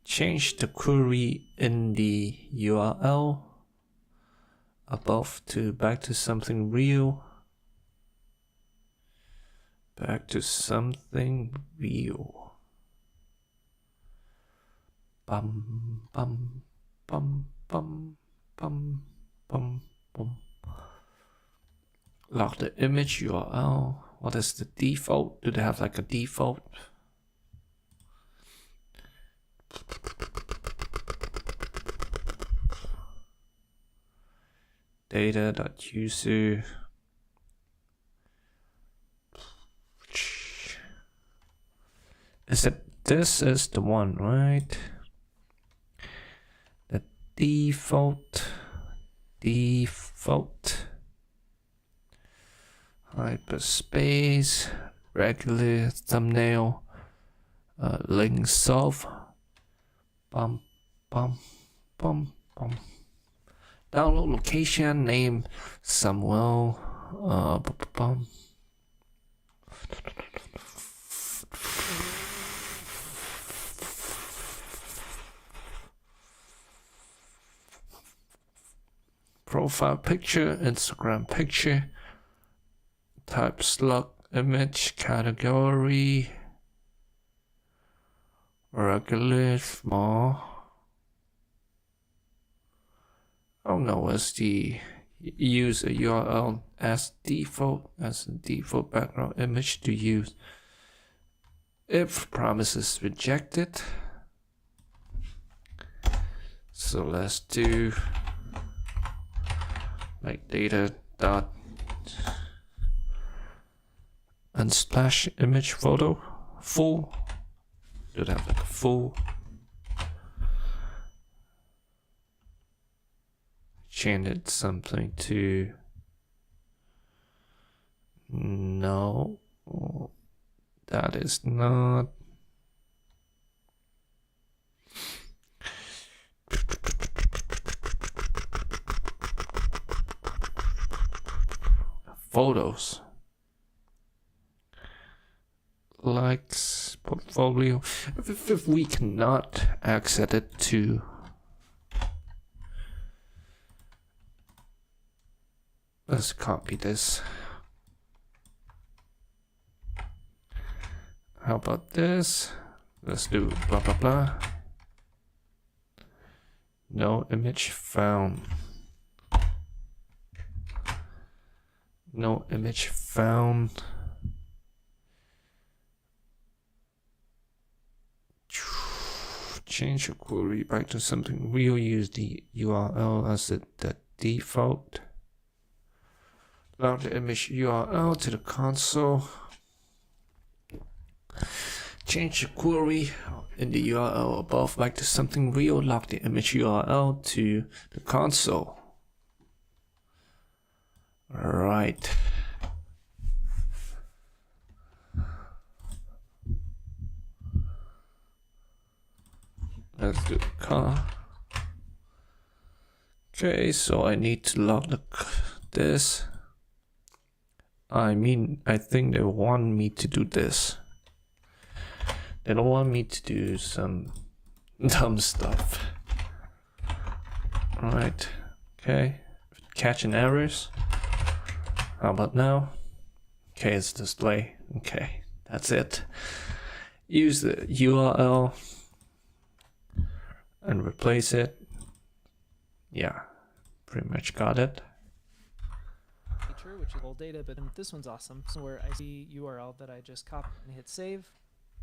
Change the query in the URL above to back to something real. Back to something real. Bum bum bum bum bum bum bum. Log the image URL. What is the default? Do they have like a default? Data.user. Is it this is the one, right? The default hyperspace, regular thumbnail, link solve, bum bum bum bum. Download location, name Samuel, bum. Profile picture, Instagram picture, type slug image, category, regular, small. Oh no, as the use a URL as the default background image to use. If promise is rejected, so let's do like data dot unsplash image photo full. Do that like a full. Change it something to no, that is not. Photos, likes, portfolio. If we cannot access it to let's copy this. How about this? Let's do blah blah blah. No image found. No image found. Change your query back to something real. Use the URL as the default. Log the image URL to the console. Change the query in the URL above back to something real. Log the image URL to the console. Alright. Let's do the car. Okay, so I need to log this. I think they want me to do this. They don't want me to do some dumb stuff. Alright, okay. Catching errors. How about now? Okay, it's display. Okay, that's it. Use the URL and replace it. Yeah, pretty much got it. Which is old data, but this one's awesome. So where I see URL that I just copied and hit save,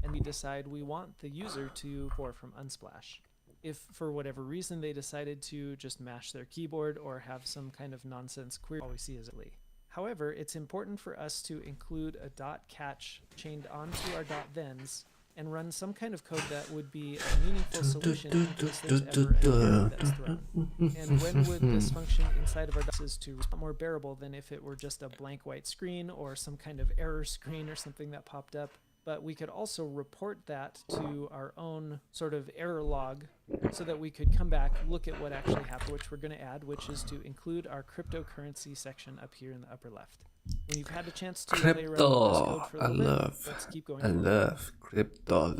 and we decide we want the user to pour from Unsplash. If for whatever reason they decided to just mash their keyboard or have some kind of nonsense query, all we see is Lee. However, it's important for us to include a .catch chained onto our .thens and run some kind of code that would be a meaningful solution in case there's ever an error that's thrown. And when would this function inside of our DOS is to more bearable than if it were just a blank white screen or some kind of error screen or something that popped up. But we could also report that to our own sort of error log so that we could come back, look at what actually happened, which we're going to add, which is to include our cryptocurrency section up here in the upper left. When you've had a chance to play around with this code for a little bit, let's keep going. I love crypto.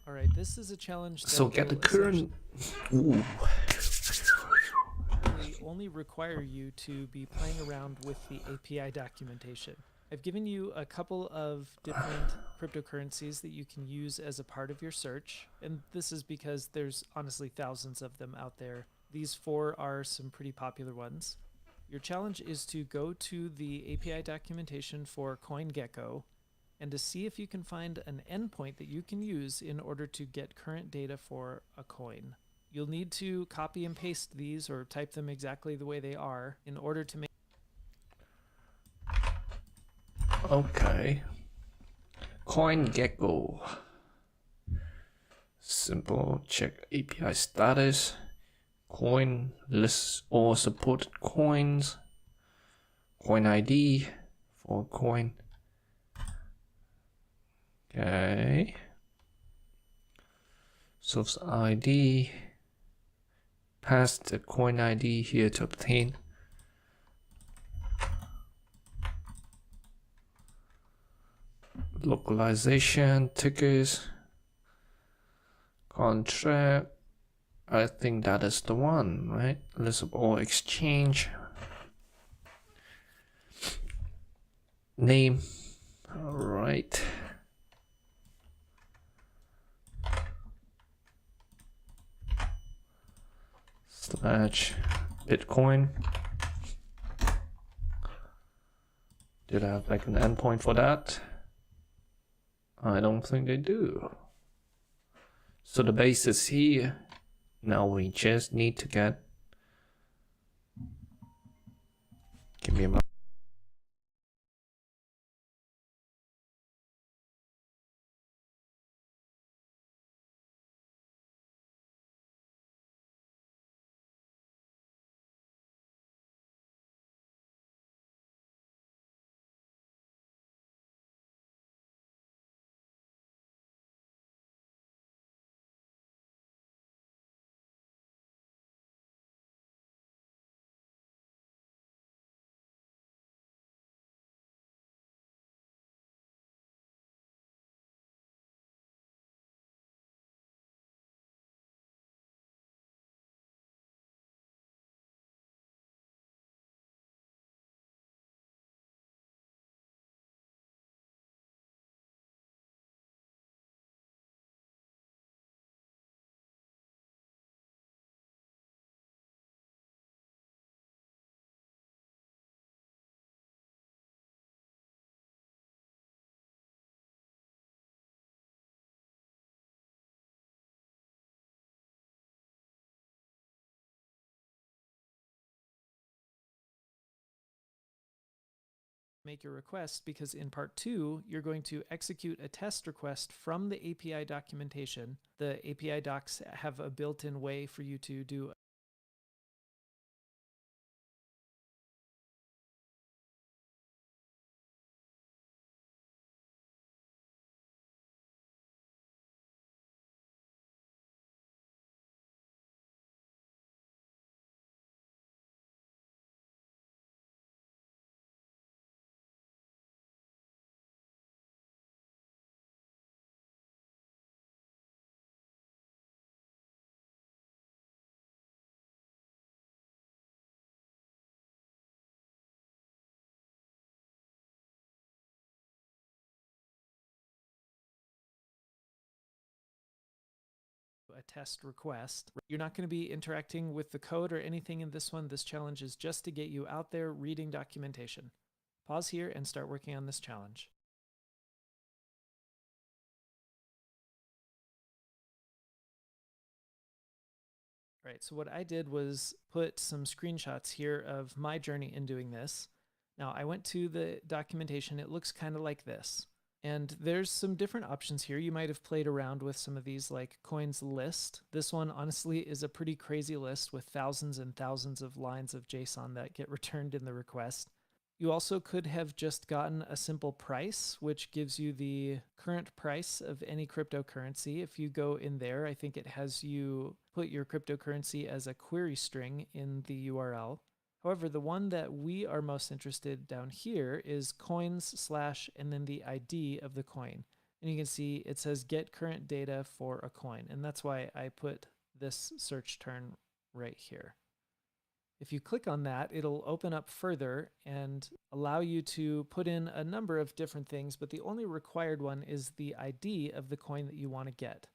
All right, this is a challenge. So get the current. Ooh. Only require you to be playing around with the API documentation. I've given you a couple of different cryptocurrencies that you can use as a part of your search, and this is because there's honestly thousands of them out there. These 4 are some pretty popular ones. Your challenge is to go to the API documentation for CoinGecko and to see if you can find an endpoint that you can use in order to get current data for a coin. You'll need to copy and paste these or type them exactly the way they are in order to make. Okay. CoinGecko. Simple. Check API status. Coin lists all supported coins. Coin ID for coin. Okay. Source ID. Pass the coin ID here to obtain. Localization, tickers, contract. I think that is the one, right? List of all exchange. Name. All right. Slash Bitcoin. Did I have like an endpoint for that? I don't think they do. So the base is here. Now we just need to get. Give me a moment. Make your request, because in part 2 you're going to execute a test request from the API documentation. The API docs have a built-in way for you to do a test request. You're not going to be interacting with the code or anything in this one. This challenge is just to get you out there reading documentation. Pause here and start working on this challenge. All right, so what I did was put some screenshots here of my journey in doing this. Now, I went to the documentation. It looks kind of like this. And there's some different options here. You might have played around with some of these, like coins list. This one, honestly, is a pretty crazy list with thousands and thousands of lines of JSON that get returned in the request. You also could have just gotten a simple price, which gives you the current price of any cryptocurrency. If you go in there, I think it has you put your cryptocurrency as a query string in the URL. However, the one that we are most interested down here is coins / and then the ID of the coin. And you can see it says get current data for a coin. And that's why I put this search term right here. If you click on that, it'll open up further and allow you to put in a number of different things, but the only required one is the ID of the coin that you want to get.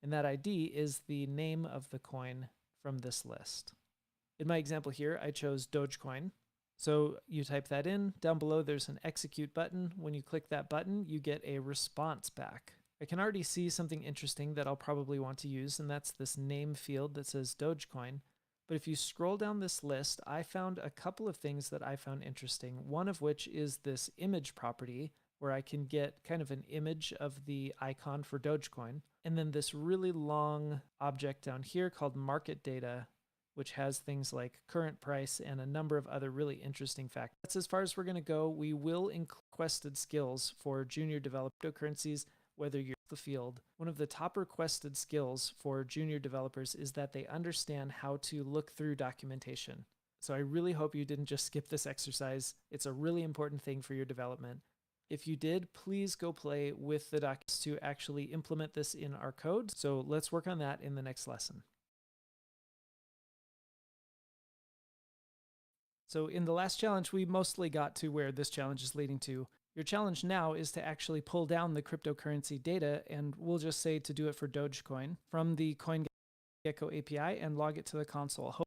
And that ID is the name of the coin from this list. In my example here, I chose Dogecoin. So you type that in. Down below, there's an execute button. When you click that button, you get a response back. I can already see something interesting that I'll probably want to use, and that's this name field that says Dogecoin. But if you scroll down this list, I found a couple of things that I found interesting, one of which is this image property where I can get kind of an image of the icon for Dogecoin, and then this really long object down here called market data, which has things like current price and a number of other really interesting facts. That's as far as we're going to go. We will include requested skills for junior developer cryptocurrencies, whether you're in the field. One of the top requested skills for junior developers is that they understand how to look through documentation. So I really hope you didn't just skip this exercise. It's a really important thing for your development. If you did, please go play with the documents to actually implement this in our code. So let's work on that in the next lesson. So in the last challenge, we mostly got to where this challenge is leading to. Your challenge now is to actually pull down the cryptocurrency data, and we'll just say to do it for Dogecoin from the CoinGecko API and log it to the console.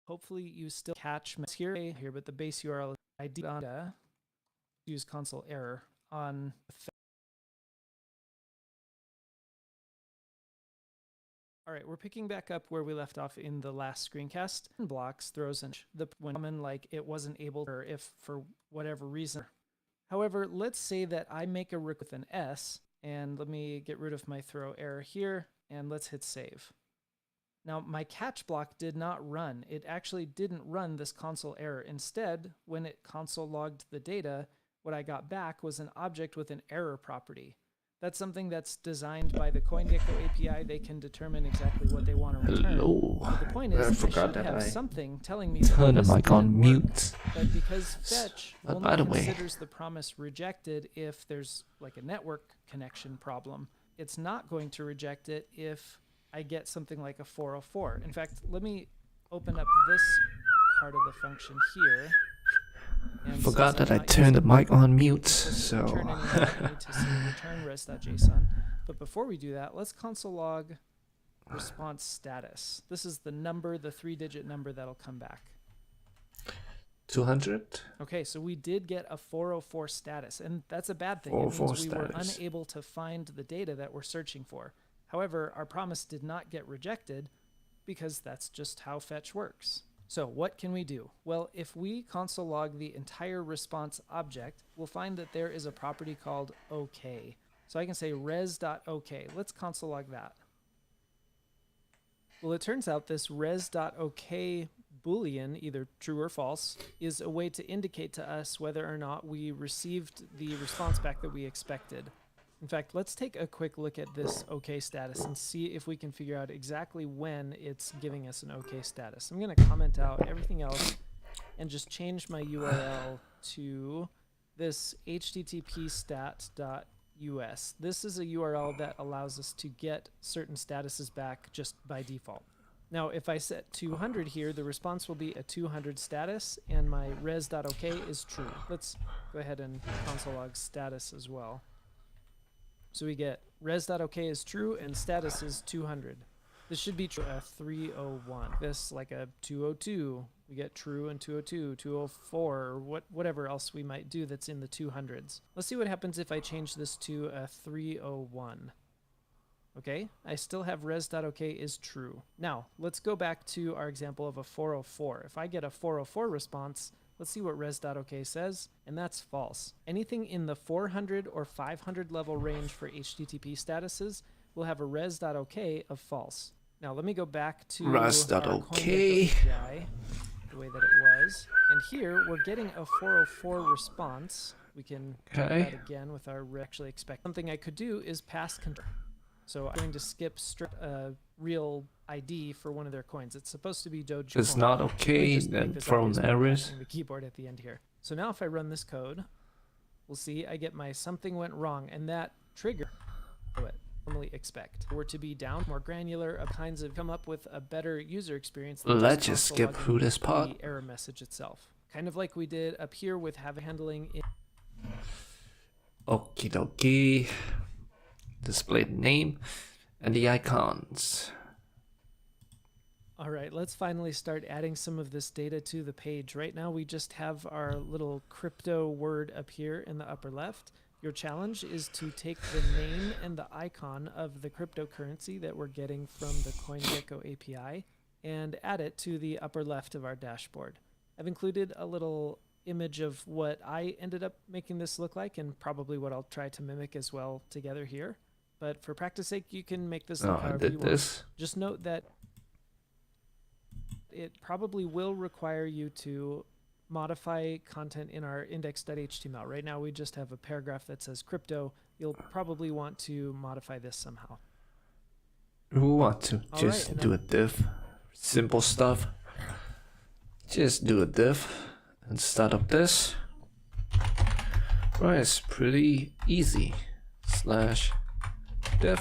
hopefully you still catch here, but the base URL ID on use console error on. All right, we're picking back up where we left off in the last screencast. Blocks throws in the when like it wasn't able to, or if for whatever reason. However, let's say that I make a request with an S, and let me get rid of my throw error here, and let's hit save. Now, my catch block did not run. It actually didn't run this console error. Instead, when it console logged the data, what I got back was an object with an error property. That's something that's designed by the CoinGecko API. They can determine exactly what they want to return. Hello. But the point is, I should have something telling me that Turn the this mic on didn't mute. work. But because fetch By only the way, considers the promise rejected if there's like a network connection problem, it's not going to reject it if I get something like a 404. In fact, let me open up this part of the function here. And forgot that I turned the mic on mute, so return anymore, I need to say return res.json. But before we do that, let's console log response status. This is the number, the 3-digit number that'll come back. 200. Okay, so we did get a 404 status, and that's a bad thing. 404 it means we were status. unable to find the data that we're searching for. However, our promise did not get rejected because that's just how fetch works. So what can we do? Well, if we console log the entire response object, we'll find that there is a property called OK. So I can say res.ok. Let's console log that. Well, it turns out this res.ok Boolean, either true or false, is a way to indicate to us whether or not we received the response back that we expected. In fact, let's take a quick look at this OK status and see if we can figure out exactly when it's giving us an OK status. I'm going to comment out everything else and just change my URL to this http stat.us. This is a URL that allows us to get certain statuses back just by default. Now, if I set 200 here, the response will be a 200 status, and my res.ok is true. Let's go ahead and console log status as well. So we get res.ok is true and status is 200. This should be true, a 301. This like a 202. We get true and 202, 204, or whatever else we might do that's in the 200s. Let's see what happens if I change this to a 301. Okay, I still have res.ok is true. Now, let's go back to our example of a 404. If I get a 404 response, let's see what res.ok says, and that's false. Anything in the 400 or 500 level range for HTTP statuses will have a res.ok of false. Now let me go back to res.ok API, the way that it was, and here we're getting a 404 response. We can do that again with our actually expect. Something I could do is pass control. So I'm going to skip real ID for one of their coins. It's supposed to be Dogecoin. It's not okay, then from errors. The keyboard at the end here. So now if I run this code, we'll see I get my something went wrong, and that trigger what normally expect. We're to be down, more granular, kinds of come up with a better user experience. Let's just skip through this part. The error message itself, kind of like we did up here with handling. Okie dokie. Display the name and the icons. All right, let's finally start adding some of this data to the page. Right now we just have our little crypto word up here in the upper left. Your challenge is to take the name and the icon of the cryptocurrency that we're getting from the CoinGecko API and add it to the upper left of our dashboard. I've included a little image of what I ended up making this look like, and probably what I'll try to mimic as well together here. But for practice sake, you can make this look however you want. Just note that it probably will require you to modify content in our index.html. Right now we just have a paragraph that says crypto. You'll probably want to modify this somehow. Who want to just do a div? Simple stuff. Just do a div and start up this. Right, it's pretty easy. /div.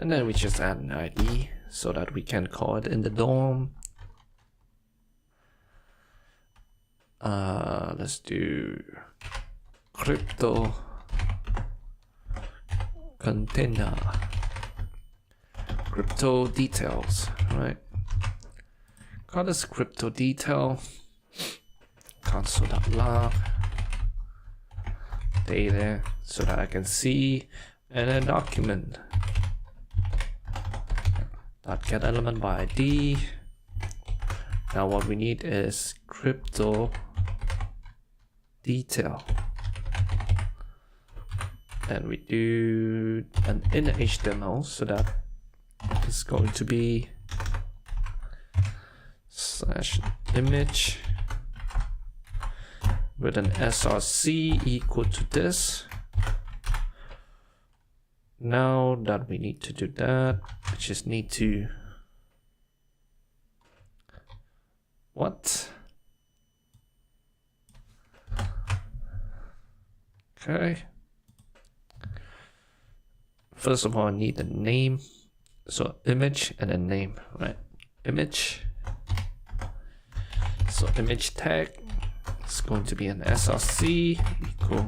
And then we just add an ID so that we can call it in the DOM. Let's do crypto container, crypto details, right? Got this crypto detail. Console.log. Data so that I can see, and then document. .get element by ID. Now what we need is crypto detail. And we do an inner HTML so that it's going to be /image with an src equal to this. Now that we need to do that, we just need to what? Okay. First of all, I need the name. So image and then name, right? Image. So image tag is going to be an src equal.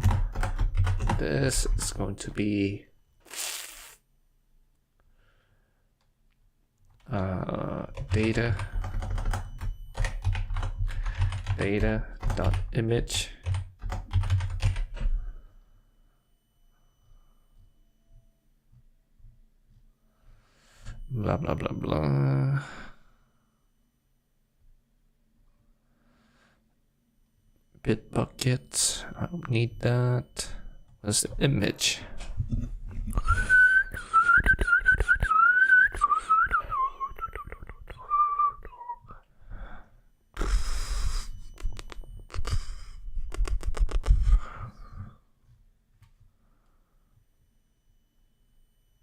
This is going to be data dot image blah blah blah blah. Bit bucket, I don't need that. What's the image?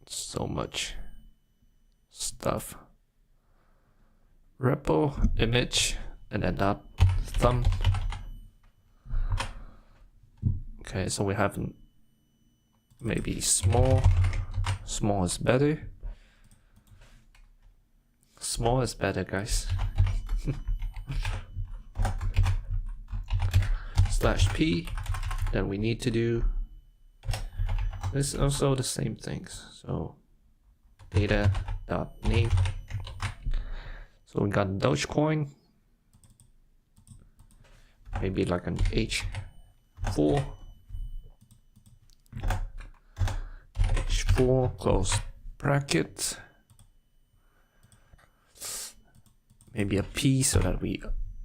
So much stuff. Repo image and then dot thumb. Okay, so we have maybe small. Small is better. Small is better, guys. /p. Then we need to do this is also the same things. So data dot name. So we got Dogecoin. Maybe like an H4. H4 close bracket. Maybe a P so that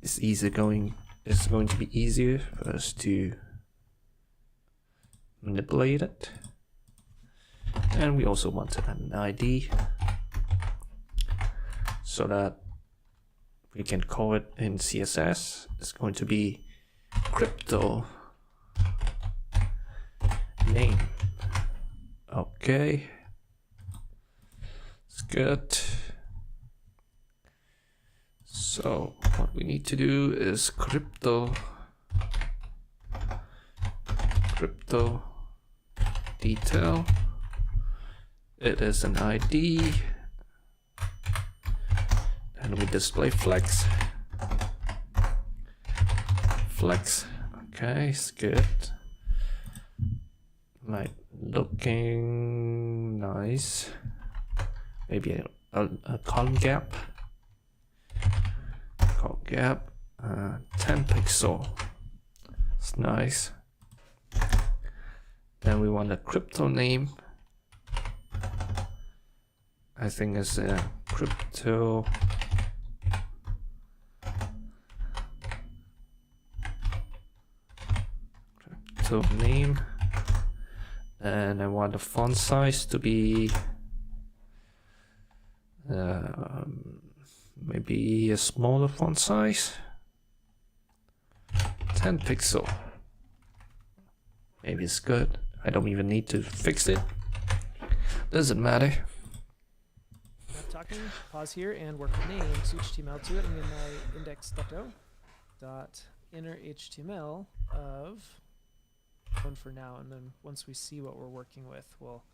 it's going to be easier for us to manipulate it. And we also wanted an ID so that we can call it in CSS. It's going to be crypto name. Okay, it's good. So what we need to do is crypto detail. It is an ID, and we display flex. Okay, it's good. Like looking nice. Maybe a column gap. 10 pixel. It's nice. Then we want a crypto name. I think it's a crypto name. And I want the font size to be maybe a smaller font size. 10 pixel. Maybe it's good. I don't even need to fix it. Doesn't matter. Talking, pause here and work the name, HTML to it. I'm in my index.o dot inner HTML of one for now, and then once we see what we're working with, we'll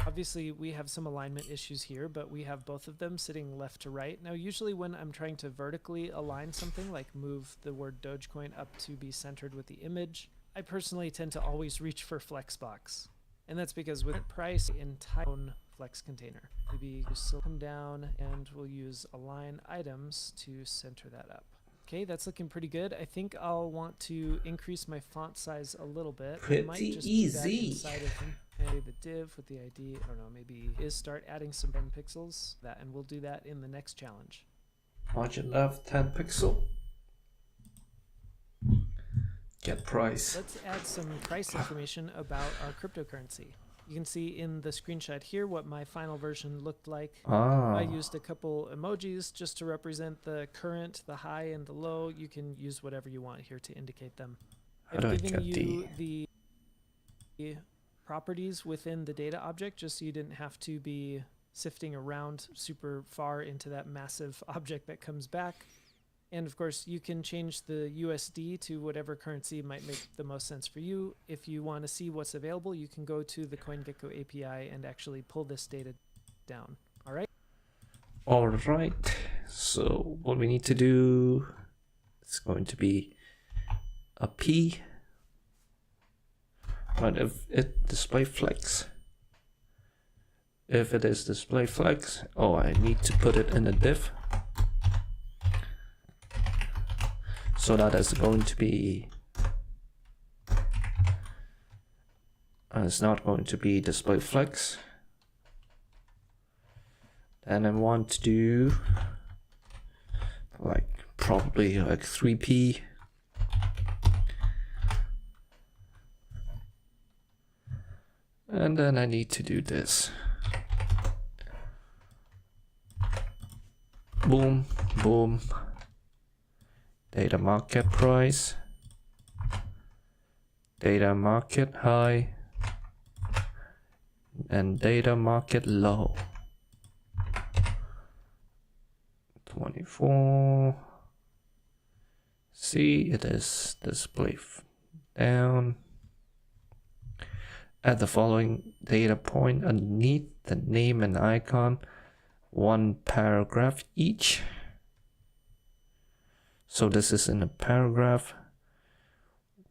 obviously we have some alignment issues here, but we have both of them sitting left to right. Now usually when I'm trying to vertically align something, like move the word Dogecoin up to be centered with the image, I personally tend to always reach for Flexbox. And that's because with price in tone flex container. Maybe just come down and we'll use align items to center that up. Okay, that's looking pretty good. I think I'll want to increase my font size a little bit. I might Pretty just do that easy. inside of and the div with the ID. I don't know, maybe is start adding some 10 pixels. And we'll do that in the next challenge. Margin left 10 pixel. Get price. Let's add some price information about our cryptocurrency. You can see in the screenshot here what my final version looked like. I used a couple emojis just to represent the current, the high, and the low. You can use whatever you want here to indicate them. How do I I've given get you the properties within the data object just so you didn't have to be sifting around super far into that massive object that comes back. And of course, you can change the USD to whatever currency might make the most sense for you. If you want to see what's available, you can go to the CoinGecko API and actually pull this data down. All right? All right. So what we need to do is going to be a P. Right, if it display flex. If it is display flex, oh, I need to put it in a div. So that is going to be, it's not going to be display flex. Then I want to do like probably like 3p. And then I need to do this. Boom, boom. Data market price, data market high, and data market low. 24. See, it is display down. Add the following data point underneath the name and icon, 1 paragraph each. So this is in a paragraph.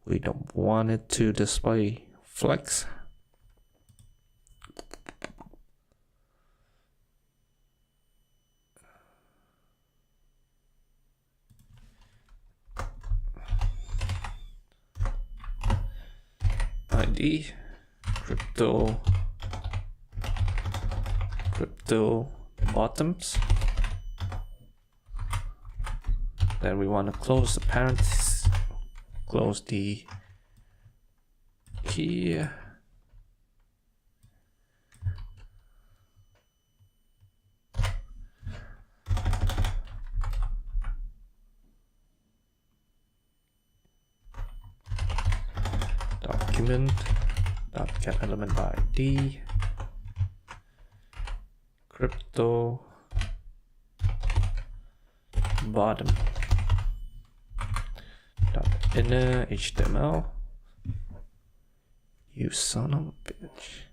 We don't want it to display flex. ID, crypto bottoms. Then we want to close the parentheses, close the key. Document dot get element by ID, crypto bottom dot inner HTML. You son of a bitch.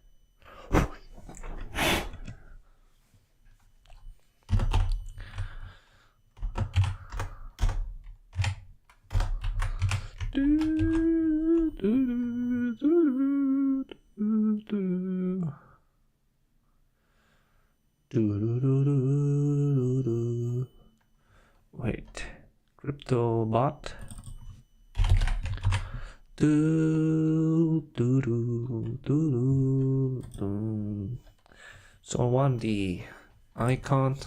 Wait, crypto bot. So I want the icon.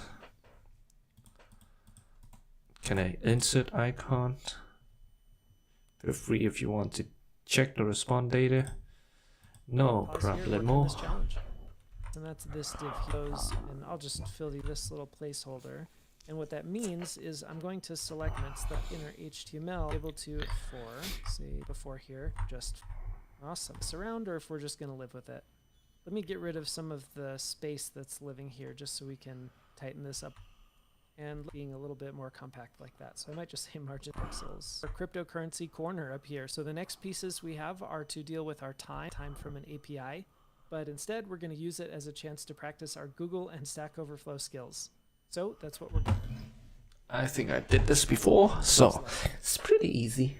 Can I insert icon? Feel free if you want to check the response data. No problemo. And that's this div goes, and I'll just fill this little placeholder. And what that means is I'm going to select the inner HTML, able to say before here, just awesome. Surround, or if we're just going to live with it. Let me get rid of some of the space that's living here, just so we can tighten this up and being a little bit more compact like that. So I might just say margin pixels. Our cryptocurrency corner up here. So the next pieces we have are to deal with our time from an API, but instead we're going to use it as a chance to practice our Google and Stack Overflow skills. So that's what we're doing. I think I did this before, so it's pretty easy.